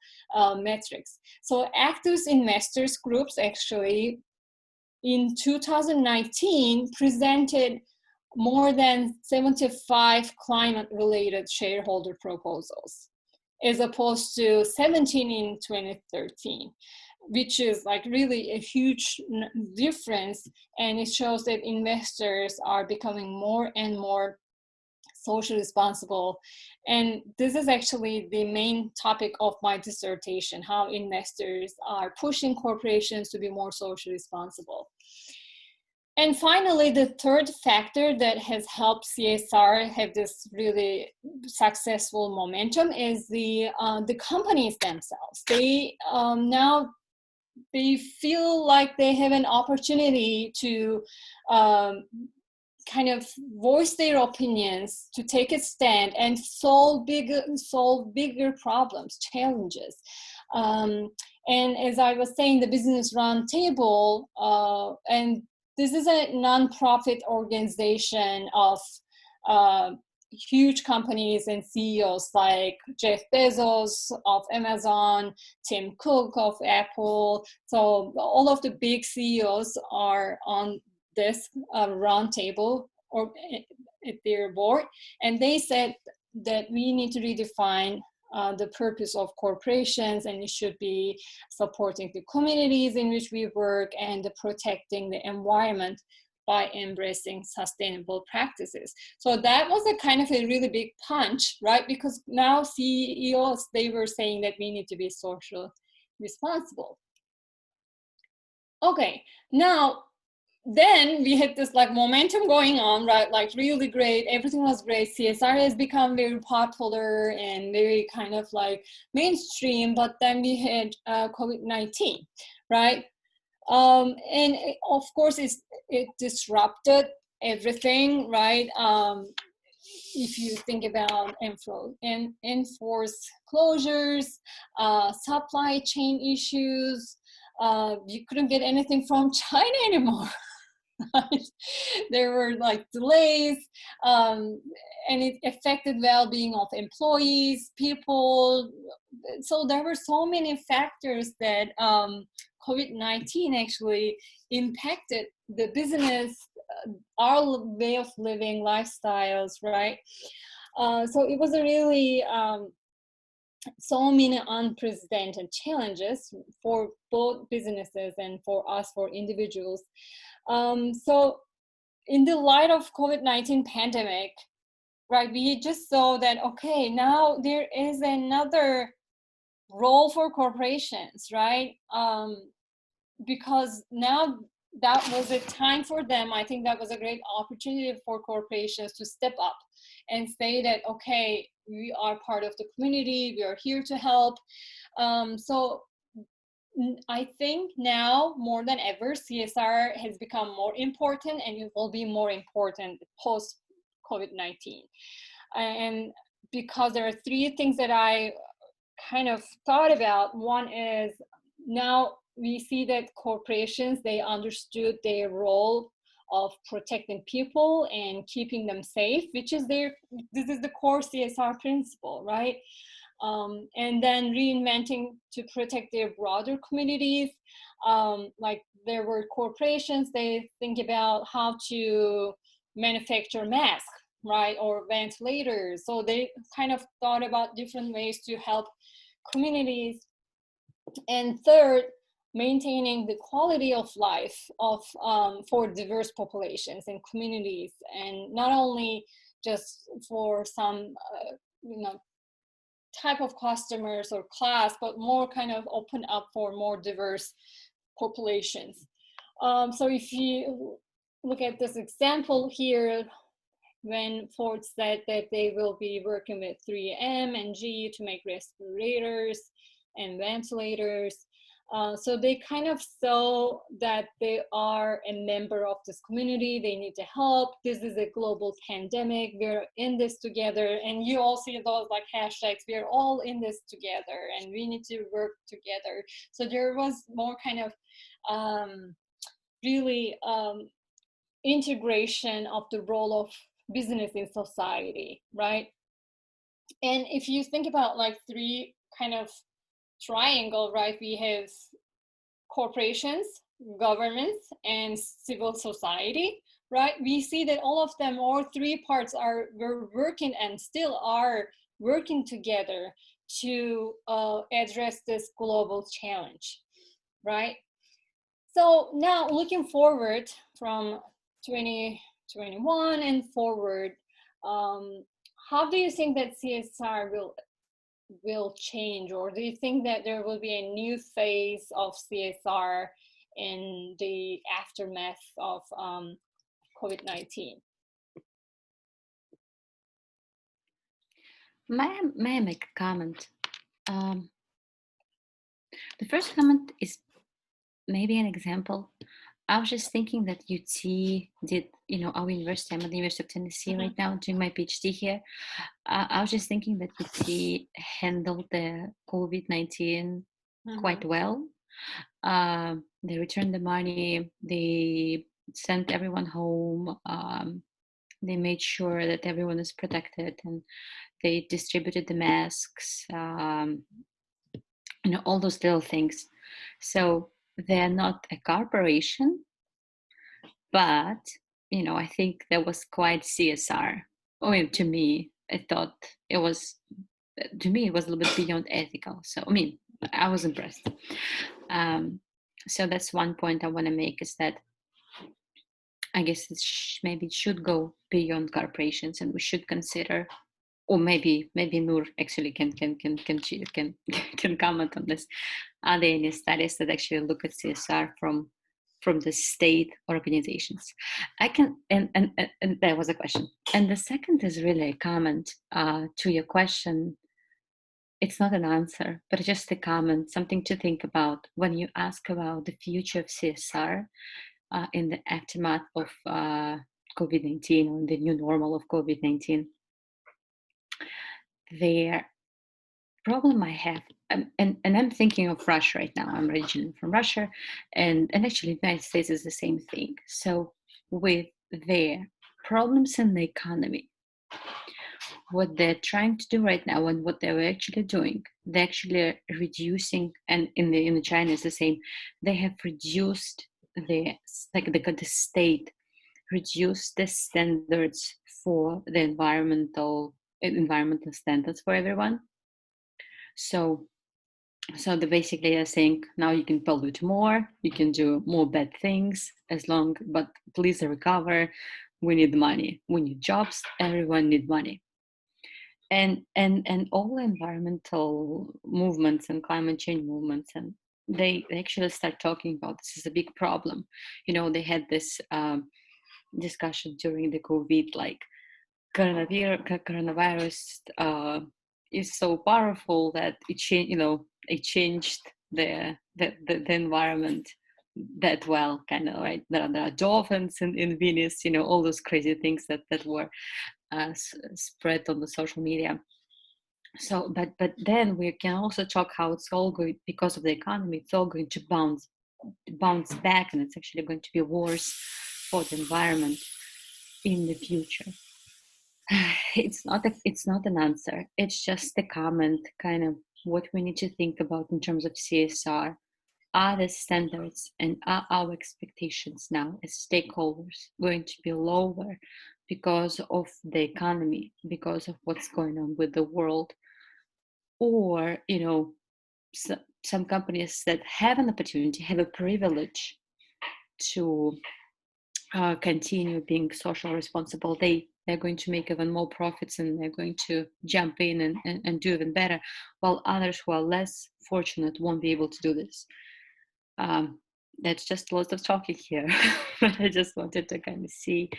metrics. So activist investors groups actually in 2019 presented more than 75 climate-related shareholder proposals, as opposed to 17 in 2013, which is like really a huge difference. And it shows that investors are becoming more and more socially responsible. And this is actually the main topic of my dissertation, how investors are pushing corporations to be more socially responsible. And finally, the third factor that has helped CSR have this really successful momentum is the companies themselves. They now they feel like they have an opportunity to kind of voice their opinions, to take a stand and solve bigger problems, challenges. And as I was saying, the Business Roundtable, and this is a nonprofit organization of huge companies and CEOs like Jeff Bezos of Amazon, Tim Cook of Apple. So all of the big CEOs are on this roundtable or at their board, and they said that we need to redefine the purpose of corporations, and it should be supporting the communities in which we work and protecting the environment by embracing sustainable practices. So that was a kind of a really big punch, right? Because now CEOs, they were saying that we need to be socially responsible. Okay, now, then we had this like momentum going on, right? Like really great, everything was great. CSR has become very popular and very kind of like mainstream, but then we had COVID-19, right? And of course, it disrupted everything, right? If you think about enforced closures, supply chain issues, you couldn't get anything from China anymore. Right? There were like delays, and it affected well-being of employees, people. So there were so many factors that COVID-19 actually impacted the business, our way of living, lifestyles, right? So it was a really so many unprecedented challenges for both businesses and for us, for individuals. So in the light of COVID-19 pandemic, right, we just saw that, okay, now there is another role for corporations, right? Because now that was a time for them. I think that was a great opportunity for corporations to step up and say that, okay, we are part of the community, we are here to help. So I think now more than ever, CSR has become more important, and it will be more important post COVID-19. And because there are three things that I kind of thought about. One is, now we see that corporations, they understood their role of protecting people and keeping them safe, which is this is the core CSR principle, right? And then reinventing to protect their broader communities. Like there were corporations, they think about how to manufacture masks, right? Or ventilators. So they kind of thought about different ways to help communities. And third, maintaining the quality of life of for diverse populations and communities, and not only just for some type of customers or class, but more kind of open up for more diverse populations. So if you look at this example here, when Ford said that they will be working with 3M and GE to make respirators and ventilators. So they kind of saw that they are a member of this community, they need to help. This is a global pandemic, we're in this together. And you all see those like hashtags, we're all in this together and we need to work together. So there was more kind of really integration of the role of business in society, right? And if you think about like three kind of triangle, right? We have corporations, governments, and civil society, right? We see that all of them, all three parts were working and still are working together to address this global challenge, right? So now looking forward from 2021 and forward, how do you think that CSR will change, or do you think that there will be a new phase of CSR in the aftermath of COVID-19? May I make a comment? The first comment is maybe an example. I was just thinking that UT did, our university, I'm at the University of Tennessee right now doing my PhD here. I was just thinking that UT handled the COVID-19 quite well. They returned the money, they sent everyone home, they made sure that everyone is protected, and they distributed the masks, all those little things. So they're not a corporation, but I think that was quite CSR. I mean, to me, I thought it was a little bit beyond ethical. So I was impressed. So that's one point I want to make, is that I guess maybe it should go beyond corporations, and we should consider, or maybe Nur actually can comment on this. Are there any studies that actually look at CSR from the state organizations? I can, and that was a question. And the second is really a comment to your question. It's not an answer, but just a comment, something to think about when you ask about the future of CSR in the aftermath of COVID-19, or in the new normal of COVID-19. The problem I have, and I'm thinking of Russia right now. I'm originally from Russia, and actually the United States is the same thing. So with their problems in the economy, what they're trying to do right now, and what they're actually doing, they're actually reducing, and in China is the same. They have reduced the state reduced the standards for the environmental standards for everyone. So they basically are saying, now you can pollute more, you can do more bad things, but please recover. We need money, we need jobs, everyone need money. And all environmental movements and climate change movements, and they actually start talking about this is a big problem. They had this discussion during the COVID, like coronavirus is so powerful that it changed the environment that well, kind of, right? There are dolphins in Venice, all those crazy things that were spread on the social media. So, but then we can also talk how it's all going, because of the economy, it's all going to bounce back, and it's actually going to be worse for the environment in the future. It's not an answer. It's just a comment, kind of what we need to think about in terms of CSR. Are the standards and are our expectations now as stakeholders going to be lower because of the economy, because of what's going on with the world? Or, some companies that have an opportunity, have a privilege to continue being social responsible, they're going to make even more profits, and they're going to jump in and do even better, while others who are less fortunate won't be able to do this. That's just lots of talking here. But I just wanted to kind of see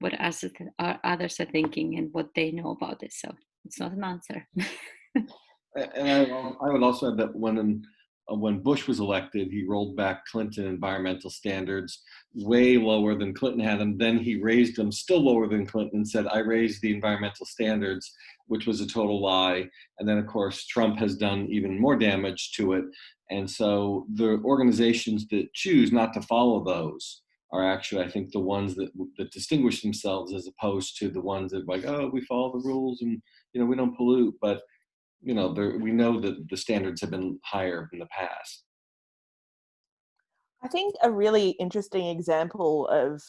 what others are thinking and what they know about this. So it's not an answer. And I would also add that when Bush was elected, he rolled back Clinton environmental standards way lower than Clinton had them. Then he raised them still lower than Clinton and said, I raised the environmental standards, which was a total lie. And then, of course, Trump has done even more damage to it. And so the organizations that choose not to follow those are actually, I think, the ones that distinguish themselves, as opposed to the ones that are like, oh, we follow the rules and, we don't pollute. But we know that the standards have been higher in the past. I think a really interesting example of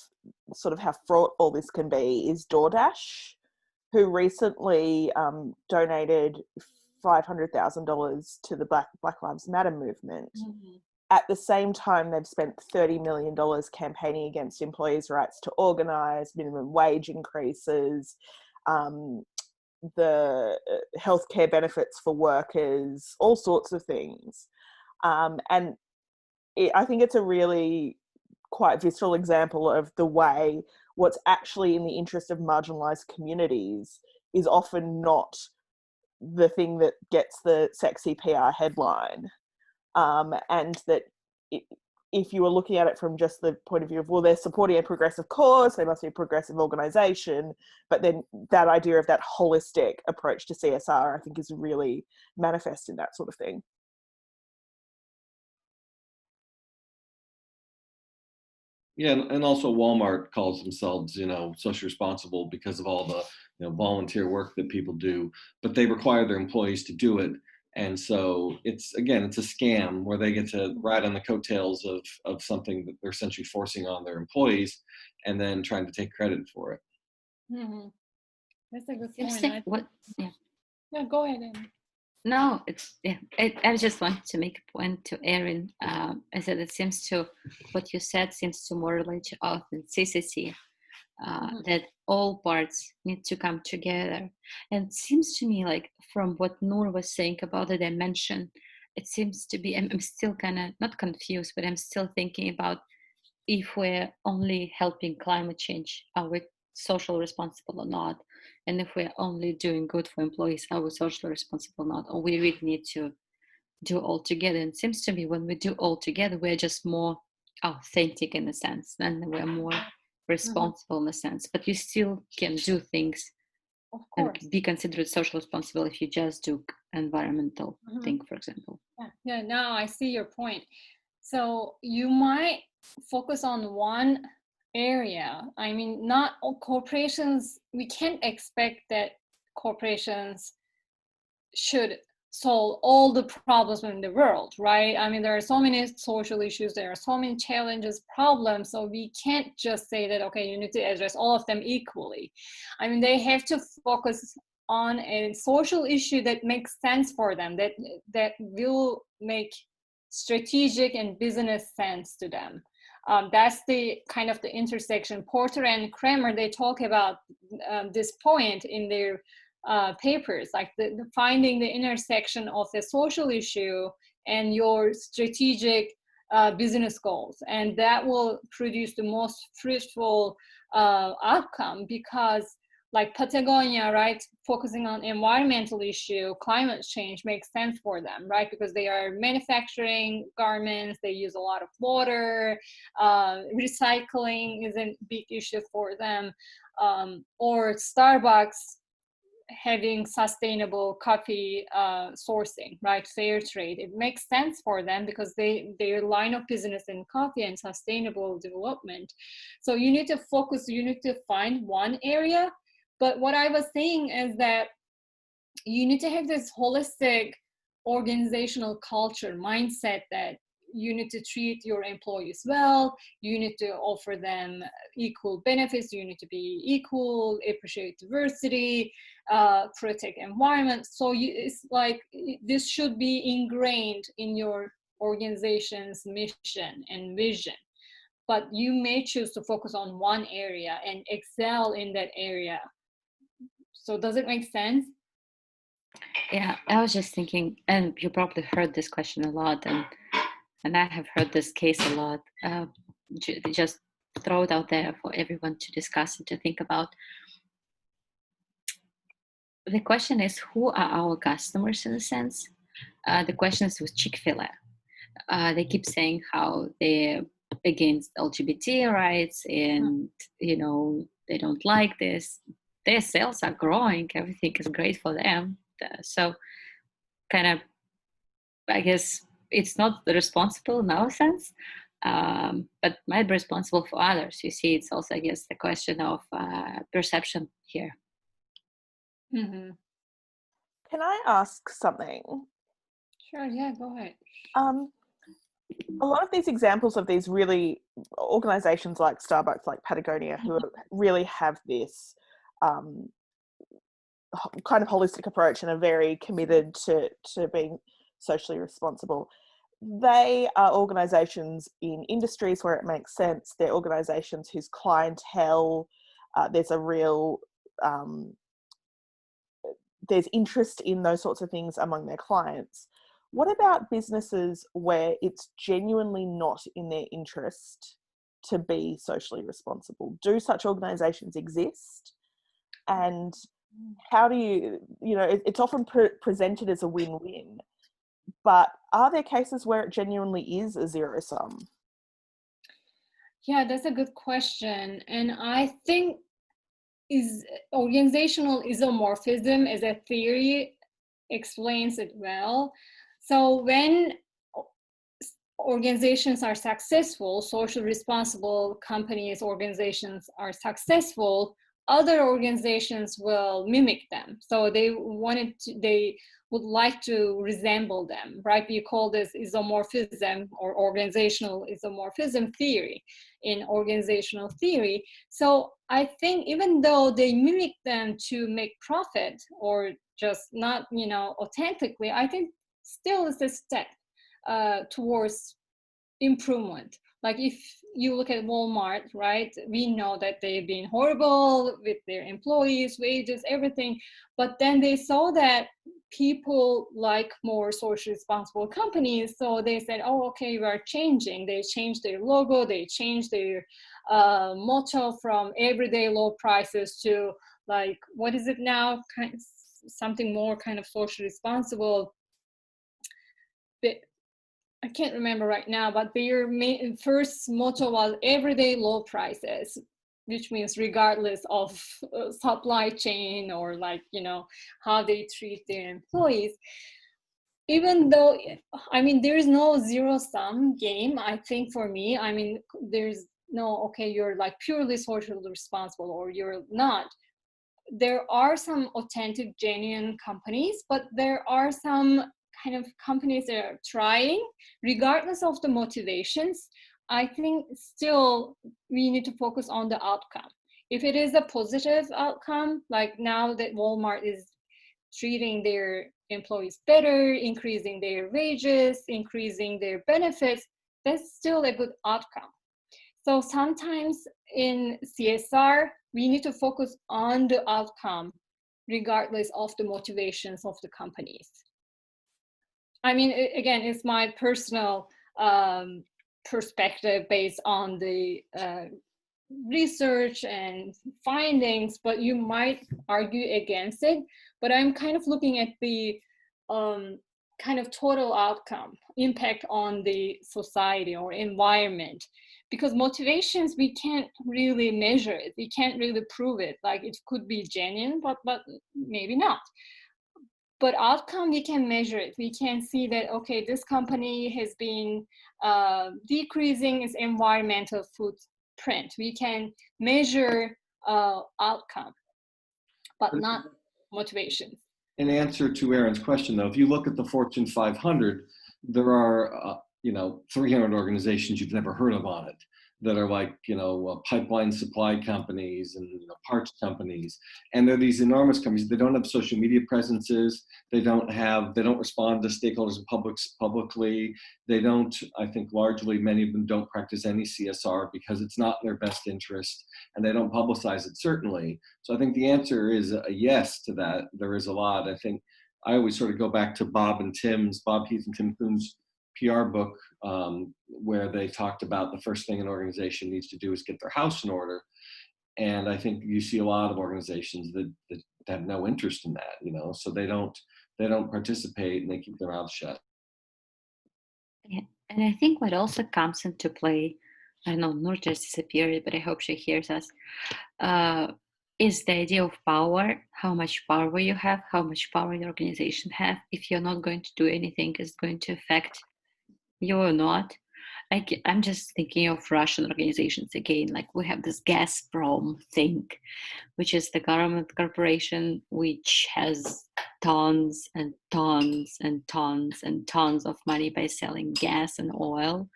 sort of how fraught all this can be is DoorDash, who recently donated $500,000 to the Black Lives Matter movement. Mm-hmm. At the same time, they've spent $30 million campaigning against employees' rights to organise, minimum wage increases, the healthcare benefits for workers, all sorts of things. And I think it's a really quite visceral example of the way what's actually in the interest of marginalised communities is often not the thing that gets the sexy PR headline. And that if you were looking at it from just the point of view of, well, they're supporting a progressive cause, they must be a progressive organisation, but then that idea of that holistic approach to CSR, I think, is really manifest in that sort of thing. Yeah, and also Walmart calls themselves, socially responsible because of all the, volunteer work that people do, but they require their employees to do it. And so it's a scam where they get to ride on the coattails of something that they're essentially forcing on their employees and then trying to take credit for it. Mm-hmm. That's a good point. Yeah, go ahead. Amy. No, I just wanted to make a point to Erin. I said it seems to, what you said seems to more relate to authenticity, that all parts need to come together. And it seems to me like from what Nur was saying about the dimension, it seems to be, I'm still kind of not confused, but I'm still thinking about if we're only helping climate change, are we social responsible or not? And if we're only doing good for employees, are we socially responsible or not? Or we really need to do all together? And it seems to me when we do all together, we're just more authentic in a sense, and we're more responsible in a sense. But you still can do things and be considered social responsible if you just do environmental thing, for example. Yeah, now I see your point. So you might focus on one area. I mean, not all corporations, we can't expect that corporations should solve all the problems in the world, right? I mean, there are so many social issues, there are so many challenges, problems, so we can't just say that, okay, you need to address all of them equally. I mean, they have to focus on a social issue that makes sense for them, that will make strategic and business sense to them. That's the kind of the intersection. Porter and Kramer, they talk about this point in their papers, like the finding the intersection of the social issue and your strategic business goals, and that will produce the most fruitful outcome. Because like Patagonia, right, focusing on environmental issue, climate change makes sense for them, right? Because they are manufacturing garments, they use a lot of water, recycling is a big issue for them, or Starbucks having sustainable coffee sourcing, right, fair trade. It makes sense for them because their line of business in coffee and sustainable development. So you need to focus, you need to find one area. But what I was saying is that you need to have this holistic organizational culture mindset that you need to treat your employees well, you need to offer them equal benefits, you need to be equal, appreciate diversity, protect environment. So it's like this should be ingrained in your organization's mission and vision. But you may choose to focus on one area and excel in that area. So does it make sense? Yeah, I was just thinking, and you probably heard this question a lot, and I have heard this case a lot. Just throw it out there for everyone to discuss and to think about. The question is, who are our customers in a sense? The question is with Chick-fil-A. They keep saying how they're against LGBT rights and, they don't like this. Their sales are growing. Everything is great for them. So kind of, I guess it's not responsible in our sense, but might be responsible for others. You see, it's also, I guess, the question of perception here. Mm-hmm. Can I ask something? Sure, yeah, go ahead. A lot of these examples of these really organizations like Starbucks, like Patagonia, who really have this kind of holistic approach and are very committed to being socially responsible. They are organizations in industries where it makes sense. They're organizations whose clientele, there's a real, there's interest in those sorts of things among their clients. What about businesses where it's genuinely not in their interest to be socially responsible? Do such organizations exist? And how do you, it's often presented as a win-win, but are there cases where it genuinely is a zero-sum? Yeah, that's a good question. And I think is organizational isomorphism as a theory explains it well. So when organizations are successful, social responsible companies, organizations are successful, other organizations will mimic them. So they would like to resemble them, right? We call this isomorphism or organizational isomorphism theory in organizational theory. So I think even though they mimic them to make profit or just not, authentically, I think still is a step towards improvement. Like if you look at Walmart, right, we know that they've been horrible with their employees, wages, everything, but then they saw that people like more socially responsible companies, so they said, oh, okay, we are changing. They changed their logo, they changed their motto from everyday low prices to like, what is it now, something more kind of socially responsible. I can't remember right now, but their first motto was everyday low prices, which means regardless of supply chain or like, how they treat their employees. Even though, there is no zero-sum game, I think for me, there's no, okay, you're like purely socially responsible or you're not. There are some authentic, genuine companies, but there are some kind of companies that are trying, regardless of the motivations. I think still we need to focus on the outcome. If it is a positive outcome, like now that Walmart is treating their employees better, increasing their wages, increasing their benefits, that's still a good outcome. So sometimes in CSR, we need to focus on the outcome, regardless of the motivations of the companies. Again, it's my personal perspective based on the research and findings, but you might argue against it. But I'm kind of looking at the kind of total outcome, impact on the society or environment. Because motivations, we can't really measure it. We can't really prove it. Like it could be genuine, but maybe not. But outcome, we can measure it. We can see that, okay, this company has been decreasing its environmental footprint. We can measure outcome, but not motivation. In answer to Aaron's question, though, if you look at the Fortune 500, there are 300 organizations you've never heard of on it that are like pipeline supply companies and parts companies, and they're these enormous companies. They don't have social media presences. They don't respond to stakeholders publicly. They don't. I think largely many of them don't practice any CSR because it's not in their best interest, and they don't publicize it certainly. So I think the answer is a yes to that. There is a lot. I think I always sort of go back to Bob Heath and Tim Kuhn's PR book, where they talked about the first thing an organization needs to do is get their house in order. And I think you see a lot of organizations that have no interest in that, so they don't participate and they keep their mouths shut. Yeah. And I think what also comes into play, I don't know, Nur just disappeared, but I hope she hears us, is the idea of power, how much power you have, how much power your organization have. If you're not going to do anything, it's going to affect you or not. I'm just thinking of Russian organizations again. Like we have this Gazprom thing, which is the government corporation, which has tons and tons and tons and tons of money by selling gas and oil.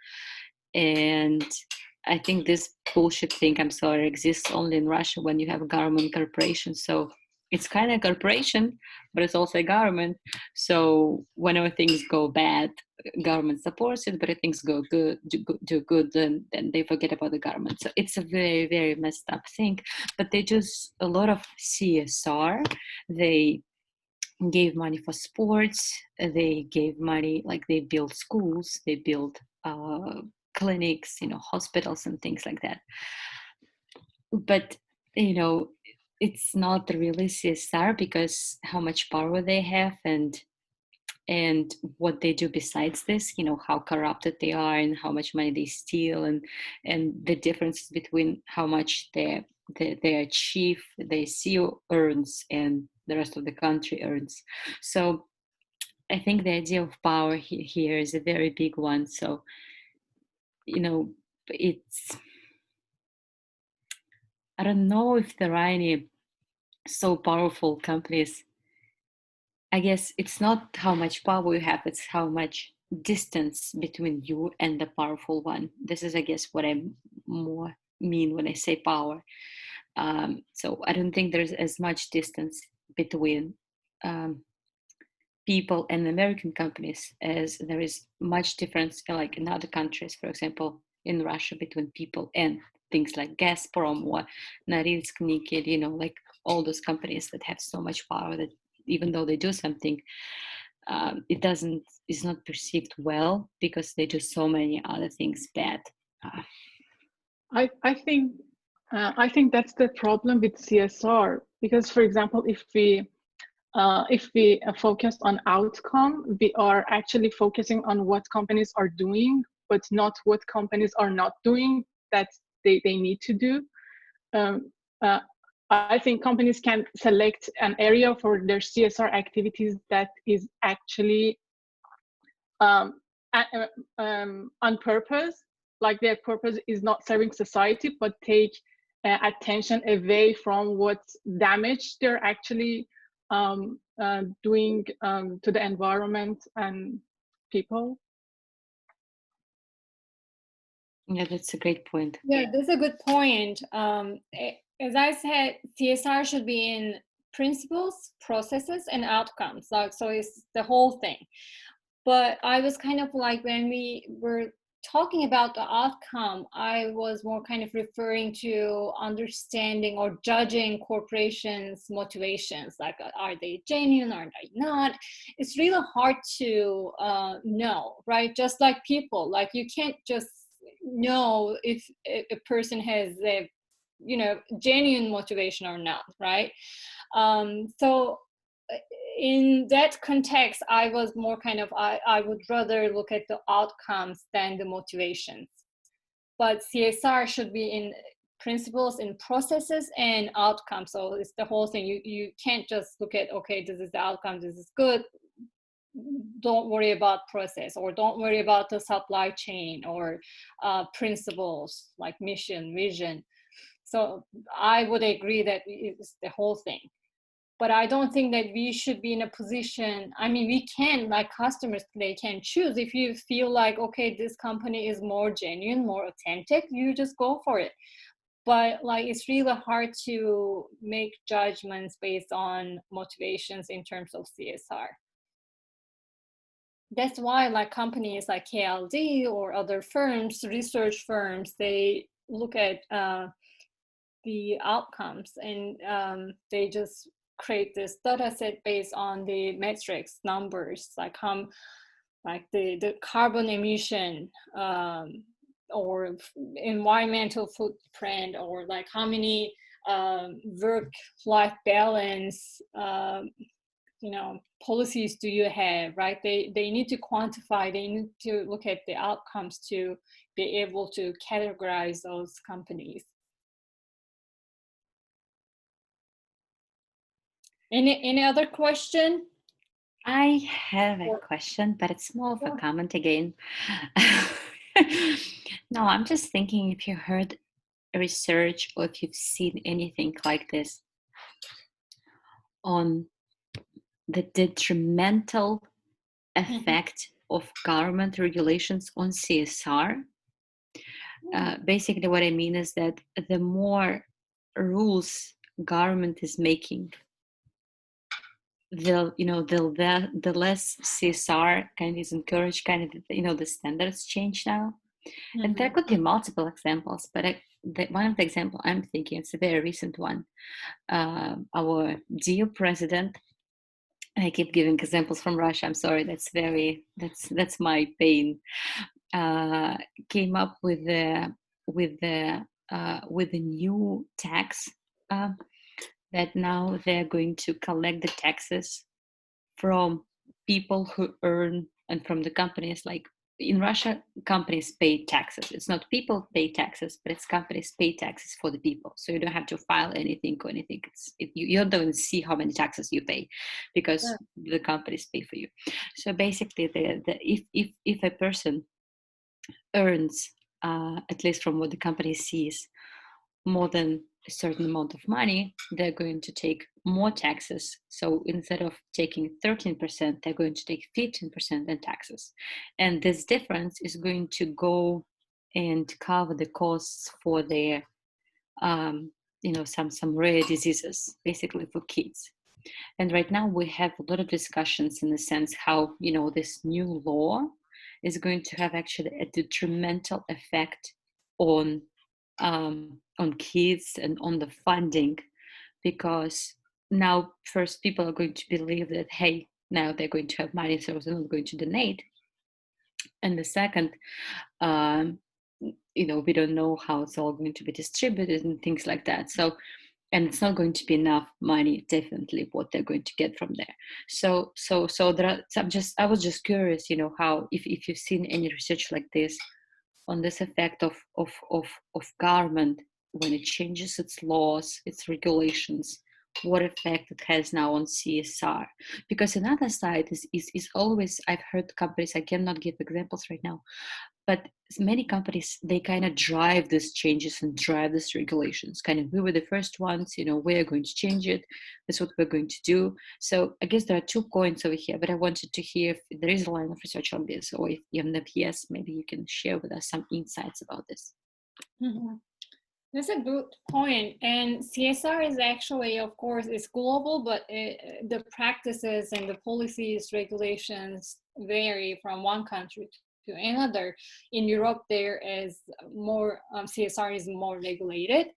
And I think this bullshit thing, I'm sorry, exists only in Russia when you have a government corporation. So it's kind of a corporation, but it's also a government. So whenever things go bad, government supports it, but if things go good, do good, then they forget about the government. So it's a very, very messed up thing. But they do a lot of CSR. They gave money for sports. They gave money, like they build schools, they build clinics, hospitals and things like that. But, it's not really CSR because how much power they have and and what they do besides this, how corrupted they are and how much money they steal, and the difference between how much their chief, their CEO earns and the rest of the country earns. So I think the idea of power here is a very big one. So, it's, I don't know if there are any so powerful companies. I guess it's not how much power you have, it's how much distance between you and the powerful one. This is, I guess, what I more mean when I say power. So I don't think there's as much distance between people and American companies as there is much difference, like in other countries, for example, in Russia, between people and things like Gazprom or Norilsk Nickel, like all those companies that have so much power that even though they do something, it's not perceived well because they do so many other things bad. I think that's the problem with CSR, because, for example, if we focus on outcome, we are actually focusing on what companies are doing, but not what companies are not doing that they need to do. I think companies can select an area for their CSR activities that is actually on purpose, like their purpose is not serving society, but take attention away from what damage they're actually doing to the environment and people. Yeah, that's a great point. Yeah, that's a good point. As I said, CSR should be in principles, processes, and outcomes. So it's the whole thing. But I was kind of like, when we were talking about the outcome, I was more kind of referring to understanding or judging corporations' motivations. Like, are they genuine? Are they not? It's really hard to know, right? Just like people, like you can't just know if a person has a genuine motivation or not, right? So in that context, I was more kind of, I would rather look at the outcomes than the motivations. But CSR should be in principles, in processes, and outcomes. So it's the whole thing. You can't just look at, okay, this is the outcome, this is good, don't worry about process, or don't worry about the supply chain, or principles like mission, vision. So I would agree that it's the whole thing. But I don't think that we should be in a position, I mean, we can, like customers, they can choose. If you feel like, okay, this company is more genuine, more authentic, you just go for it. But like, it's really hard to make judgments based on motivations in terms of CSR. That's why like companies like KLD or other firms, research firms, they look at the outcomes, and they just create this data set based on the metrics, numbers, like the carbon emission, or environmental footprint, or like how many work-life balance policies do you have, right? They need to quantify, they need to look at the outcomes to be able to categorize those companies. Any other question? I have a question, but it's more of a comment again. No, I'm just thinking if you heard research or if you've seen anything like this on the detrimental effect of government regulations on CSR. Basically, what I mean is that the more rules government is making, the less CSR kind of is encouraged, kind of the standards change now. And there could be multiple examples, but one of the examples I'm thinking, it's a very recent one. Our dear president, and I keep giving examples from Russia, I'm sorry, that's my pain, came up with a new tax that now they're going to collect the taxes from people who earn, and from the companies, like in Russia, companies pay taxes. It's not people pay taxes, but it's companies pay taxes for the people. So you don't have to file anything or anything. You don't see how many taxes you pay because the companies pay for you. So basically, if a person earns, at least from what the company sees, more than a certain amount of money, they're going to take more taxes. So instead of taking 13%, they're going to take 15% in taxes. And this difference is going to go and cover the costs for their, some rare diseases, basically for kids. And right now we have a lot of discussions in the sense how, this new law is going to have actually a detrimental effect on kids and on the funding, because now first people are going to believe that, hey, now they're going to have money, so they're not going to donate. And the second, we don't know how it's all going to be distributed and things like that. So, and it's not going to be enough money, definitely, what they're going to get from there. So there are I was just curious, how, if you've seen any research like this on this effect of government when it changes its laws, its regulations, what effect it has now on CSR. Because another side is always, I've heard companies, I cannot give examples right now, but many companies, they kind of drive these changes and drive these regulations. Kind of, we were the first ones, we're going to change it. That's what we're going to do. So I guess there are 2 points over here, but I wanted to hear if there is a line of research on this, or if yes, maybe you can share with us some insights about this. Mm-hmm. That's a good point. And CSR is actually, of course, it's global, but the practices and the policies, regulations vary from one country to another. In Europe, there is more, CSR is more regulated.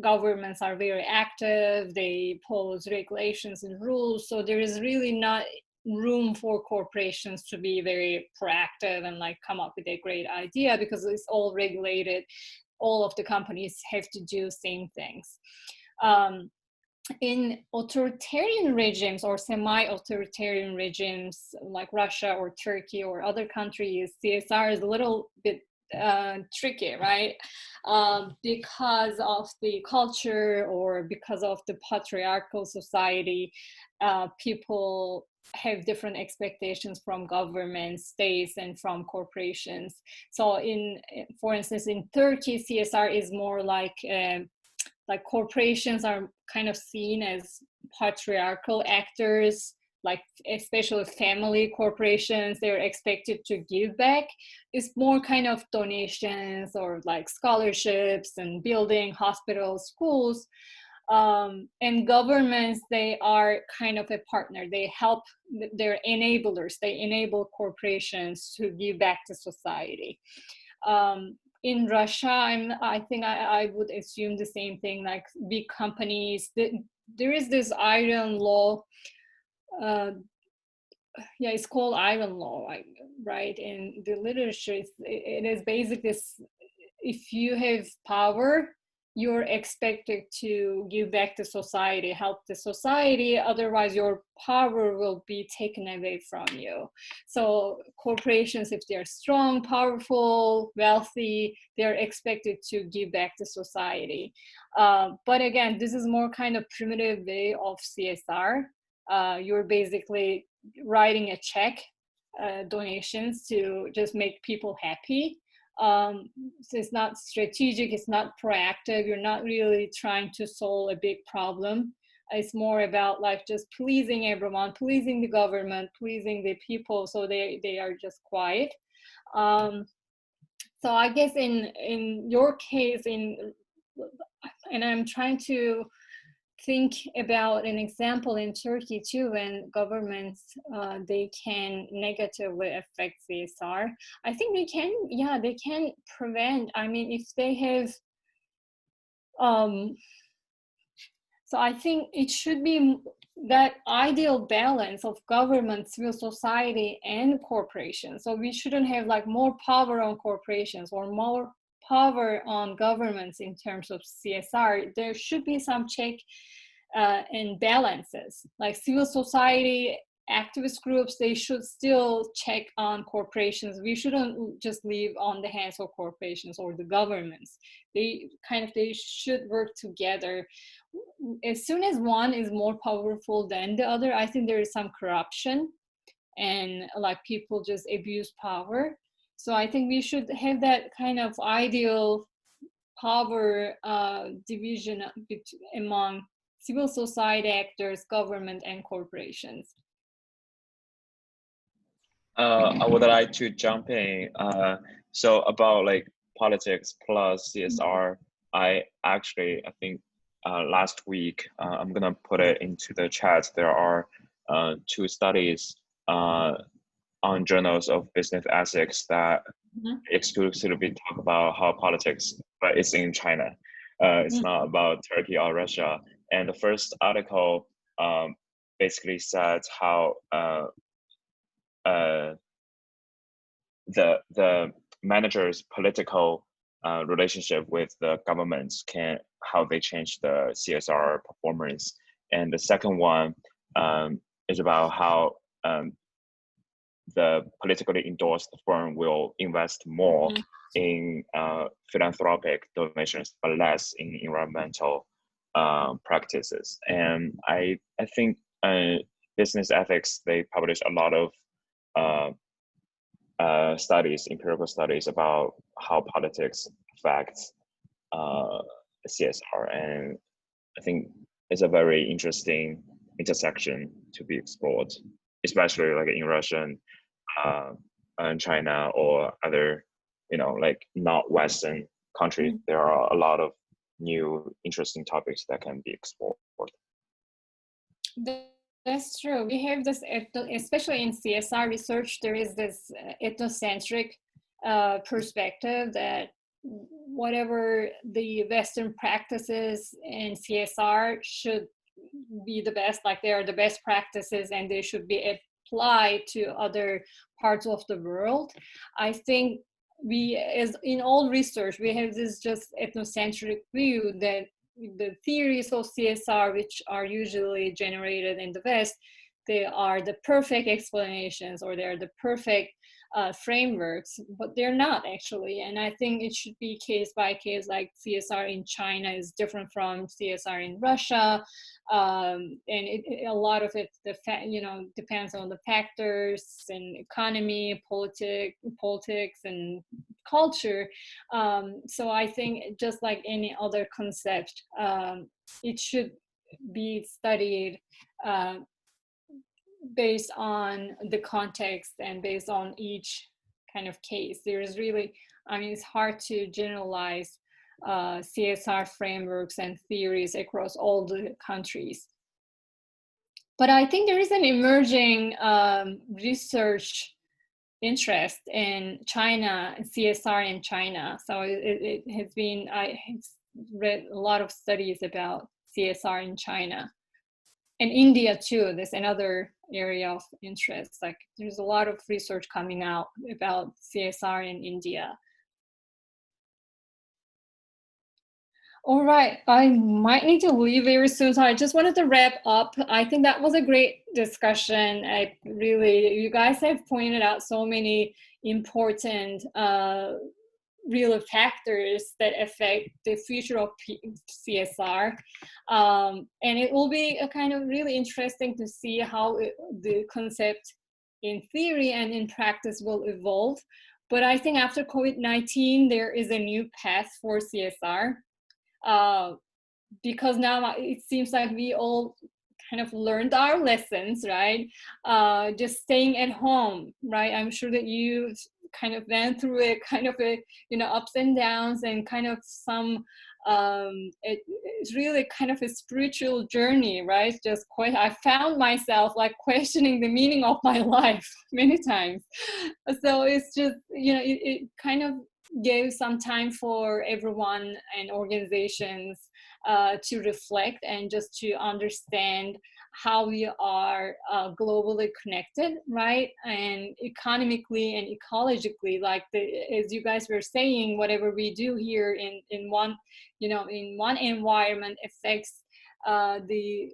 Governments are very active. They pose regulations and rules. So there is really not room for corporations to be very proactive and like come up with a great idea, because it's all regulated. All of the companies have to do same things. In authoritarian regimes or semi-authoritarian regimes like Russia or Turkey or other countries, CSR is a little bit tricky, right? Because of the culture or because of the patriarchal society, people have different expectations from governments, states, and from corporations. So for instance, in Turkey, CSR is more like corporations are kind of seen as patriarchal actors, like especially family corporations, they're expected to give back. It's more kind of donations or like scholarships and building hospitals, schools. And governments, they are kind of a partner. They help, they're enablers. They enable corporations to give back to society. In Russia, I think I would assume the same thing, like big companies. There is this iron law. It's called iron law, right? In the literature, it is basically this: if you have power, you're expected to give back to society, help the society, otherwise your power will be taken away from you. So corporations, if they're strong, powerful, wealthy, they're expected to give back to society. But again, this is more kind of primitive way of CSR. You're basically writing a check, donations to just make people happy. So it's not strategic, it's not proactive, you're not really trying to solve a big problem. It's more about like just pleasing everyone, pleasing the government, pleasing the people, so they are just quiet. So I guess in your case, and I'm trying to think about an example in Turkey too, when governments, they can negatively affect CSR. I think they can prevent, I mean, if they have, so I think it should be that ideal balance of government, civil society, and corporations. So we shouldn't have like more power on corporations or more power on governments in terms of CSR. There should be some check and balances. Like civil society activist groups, they should still check on corporations. We shouldn't just leave on the hands of corporations or the governments. They should work together. As soon as one is more powerful than the other, I think there is some corruption and like people just abuse power. So I think we should have that kind of ideal power division among civil society actors, government, and corporations. I would like to jump in. So about like politics plus CSR, I think last week, I'm gonna put it into the chat. There are 2 studies on journals of business ethics that exclusively talk about how politics, but it's in China. It's not about Turkey or Russia. And the first article basically said how the manager's political relationship with the governments how they change the CSR performance. And the second one is about how the politically endorsed firm will invest more in philanthropic donations, but less in environmental practices. And I think business ethics, they publish a lot of studies, empirical studies about how politics affects CSR. And I think it's a very interesting intersection to be explored, especially like in Russia and China or other, like not Western countries. There are a lot of new interesting topics that can be explored. That's true. We have this, especially in CSR research, there is this ethnocentric perspective that whatever the Western practices in CSR should be the best, like they are the best practices and they should be applied to other parts of the world. I think we, as in all research, we have this just ethnocentric view that the theories of CSR, which are usually generated in the West, they are the perfect explanations or they're the perfect frameworks, but they're not actually. And I think it should be case by case, like CSR in China is different from CSR in Russia. And a lot of it, depends on the factors and economy, politics and culture. So I think just like any other concept, it should be studied based on the context and based on each kind of case. There is really, it's hard to generalize CSR frameworks and theories across all the countries. But I think there is an emerging research interest in China, CSR in China. So it has been, I have read a lot of studies about CSR in China. And India too, there's another area of interest. Like there's a lot of research coming out about CSR in India. All right, I might need to leave very soon, so I just wanted to wrap up. I think that was a great discussion. You guys have pointed out so many important real factors that affect the future of CSR. And it will be a kind of really interesting to see how the concept in theory and in practice will evolve. But I think after COVID-19, there is a new path for CSR. Because now it seems like we all kind of learned our lessons, right? Just staying at home, right? I'm sure that you kind of went through a kind of ups and downs and kind of some, it's really kind of a spiritual journey, right? I found myself like questioning the meaning of my life many times. So it's just, it kind of gave some time for everyone and organizations to reflect and just to understand how we are globally connected, right? And economically and ecologically, like as you guys were saying, whatever we do here in one environment affects the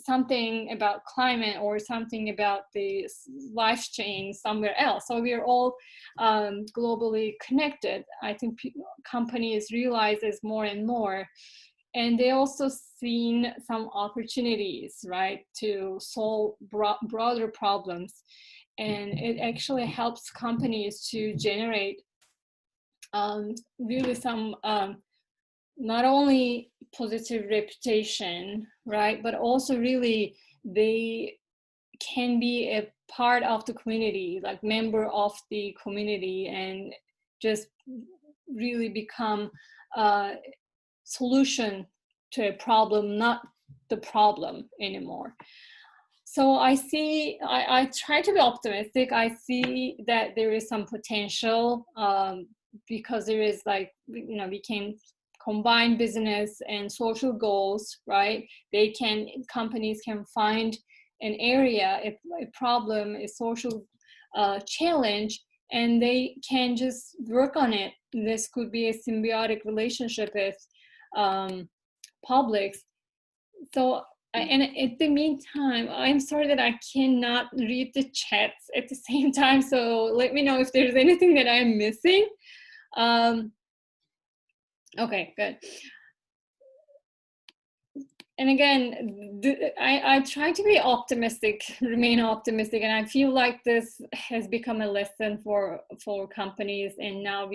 something about climate or something about the life chain somewhere else. So we are all globally connected. I think companies realize this more and more. And they also seen some opportunities, right, to solve broader problems. And it actually helps companies to generate really some not only positive reputation, right, but also really they can be a part of the community, like member of the community, and just really become a solution to a problem, not the problem anymore. So I see, I try to be optimistic. I see that there is some potential because there is, like, you know, we can combine business and social goals, right? Companies can find an area, a problem, a social challenge, and they can just work on it. This could be a symbiotic relationship with publics. So, and in the meantime, I'm sorry that I cannot read the chats at the same time. So let me know if there's anything that I'm missing. Okay, good. And again, I try to be optimistic, remain optimistic, and I feel like this has become a lesson for companies. And now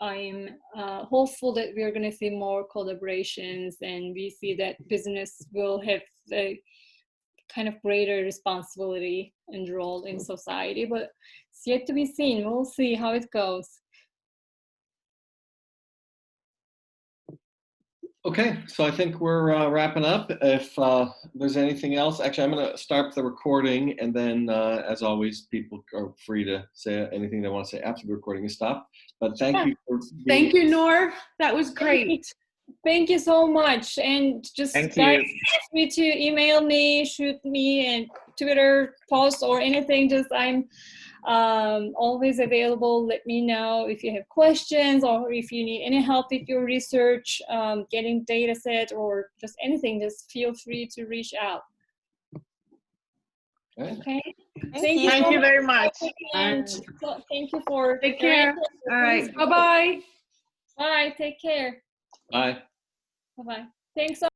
I'm hopeful that we're going to see more collaborations, and we see that business will have a kind of greater responsibility and role in society. But it's yet to be seen. We'll see how it goes. Okay, so I think we're wrapping up. If there's anything else, actually, I'm going to start the recording, and then, as always, people are free to say anything they want to say after the recording is stopped. But thank you for being. Thank you, Nur. That was great. Thank you so much. And just guys, feel free to email me, shoot me, and Twitter post or anything. Just I'm always available. Let me know if you have questions or if you need any help with your research, getting data set, or just anything. Just feel free to reach out. Okay. Thank you. Thank you very much. And thank you for Take care. All right. Bye-bye. Bye. Take care. Bye. Bye-bye. Thanks so